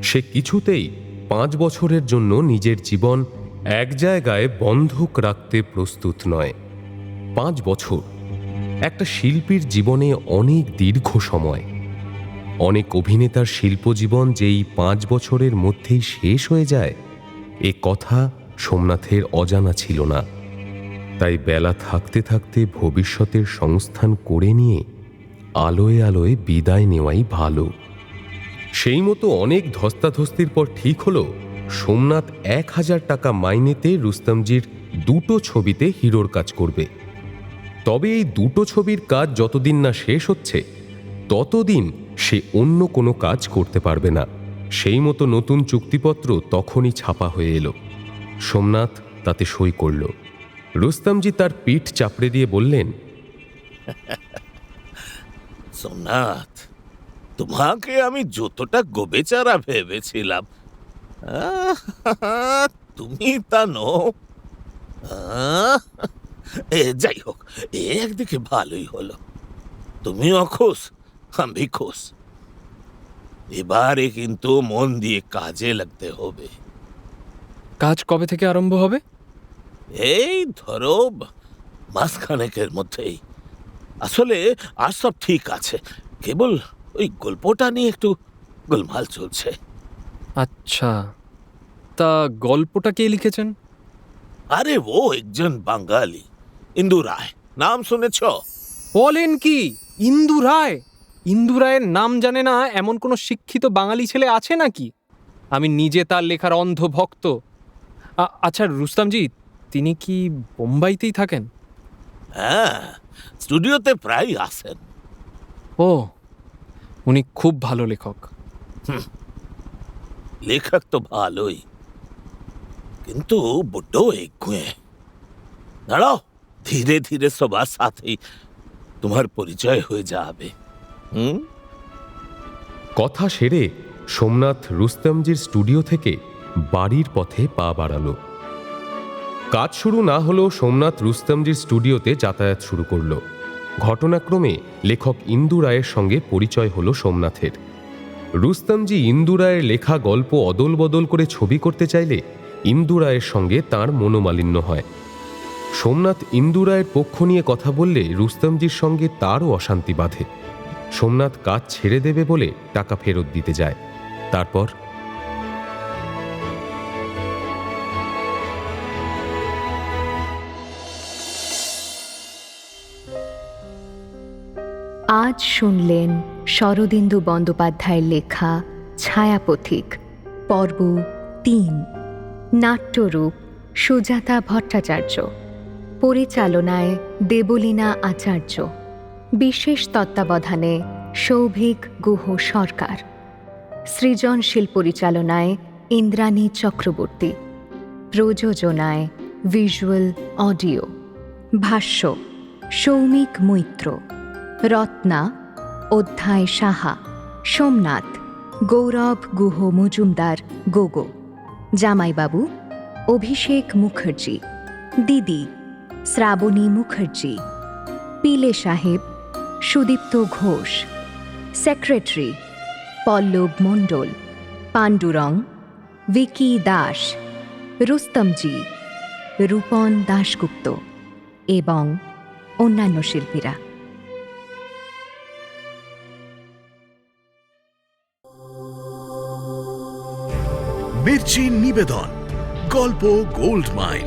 Speaker 7: সে কিছুতেই 5 বছরের জন্য নিজের জীবন এক জায়গায় বন্ধক রাখতে প্রস্তুত নয়। 5 বছর একটা শিল্পীর জীবনে অনেক দীর্ঘ সময়। অনেক অভিনেতার শিল্পজীবন যেই 5 বছরের মধ্যেই শেষ হয়ে যায়, এ কথা সোমনাথের অজানা ছিল না। তাই বেলা থাকতে থাকতে ভবিষ্যতের সংস্থান করে নিয়ে আলোয় আলোয় বিদায় নেওয়াই ভালো। সেই মতো অনেক ধস্তাধস্তির পর ঠিক হলো সোমনাথ 1000 টাকা মাইনেতে রুস্তমজির 2টো ছবিতে হিরোর কাজ করবে। তবে এই 2টো ছবির কাজ যতদিন না শেষ হচ্ছে ততদিন সে অন্য কোনো কাজ করতে পারবে না। সেই মতো নতুন চুক্তিপত্র তখনই ছাপা হয়ে এলো। সোমনাথ তাতে সই করল। রুস্তমজি তার পিঠ চাপড়ে দিয়ে বললেন,
Speaker 1: সোমনাথ, তোমাকে আমি যতটা গোবেচারা ভেবেছিলাম তুমি তা নও। যাই হোক, একদিকে ভালোই হলো, তুমিও খুশ, আমি খুশ। এবারে কিন্তু মন দিয়ে কাজে লাগতে হবে।
Speaker 3: কাজ কবে থেকে আরম্ভ হবে?
Speaker 1: এই ধরো মাসখানেকের মধ্যেই। আসলে আর সব ঠিক আছে, কেবল ওই গল্পটা নিয়ে একটু গোলমাল চলছে।
Speaker 3: আচ্ছা, তা গল্পটা কে লিখেছেন?
Speaker 1: আরে ও একজন বাঙালি, ইন্দু রায়, নাম শুনেছ?
Speaker 3: বলেন কি, ইন্দু রায়? ইন্দু রায়ের নাম জানে না এমন কোনো শিক্ষিত বাঙালি ছেলে আছে নাকি? আমি নিজে তার লেখার অন্ধ ভক্ত। আচ্ছা রুস্তমজি, তিনি কি বোম্বাইতেই থাকেন?
Speaker 1: হ্যাঁ, স্টুডিওতে প্রায় আসেন।
Speaker 3: ও, উনি খুব ভালো লেখক।
Speaker 1: লেখক তো ভালোই, কিন্তু বড্ড একগুঁয়ে। দাঁড়াও, ধীরে ধীরে সবার সাথেই তোমার পরিচয় হয়ে যাবে।
Speaker 7: কথা সেরে সোমনাথ রুস্তমজির স্টুডিও থেকে বাড়ির পথে পা বাড়ালো। কাজ শুরু না হলেও সোমনাথ রুস্তমজির স্টুডিওতে যাতায়াত শুরু করল। ঘটনাক্রমে লেখক ইন্দু রায়ের সঙ্গে পরিচয় হলো সোমনাথের। রুস্তমজি ইন্দু রায়ের লেখা গল্প অদল বদল করে ছবি করতে চাইলে ইন্দু রায়ের সঙ্গে তাঁর মনোমালিন্য হয়। সোমনাথ ইন্দু রায়ের পক্ষ নিয়ে কথা বললে রুস্তমজির সঙ্গে তারও অশান্তি বাধে। সোমনাথ কাজ ছেড়ে দেবে বলে টাকা ফেরত দিতে যায়। তারপর
Speaker 6: আজ শুনলেন শরদিন্দু বন্দ্যোপাধ্যায়ের লেখা ছায়াপথিক পর্ব 3। নাট্যরূপ সুজাতা ভট্টাচার্য, পরিচালনায় দেবলীনা আচার্য, বিশেষ তত্ত্বাবধানে সৌভিক গুহ সরকার, সৃজনশীল পরিচালনায় ইন্দ্রাণী চক্রবর্তী, প্রযোজনায় ভিজুয়াল অডিও, ভাষ্য সৌমিক মৈত্র, রত্না অধ্যায় সাহা, সোমনাথ গৌরব গুহ মজুমদার গোগো, জামাইবাবু অভিষেক মুখার্জি, দিদি শ্রাবণী মুখার্জি, পিলে সাহেব সুদীপ্ত ঘোষ, সেক্রেটারি পল্লব মণ্ডল, পাণ্ডুরং ভিকি দাস, রুস্তমজি রূপন দাশগুপ্ত এবং অন্যান্য শিল্পীরা।
Speaker 12: মির্চি নিবেদন গল্প গোল্ড মাইন।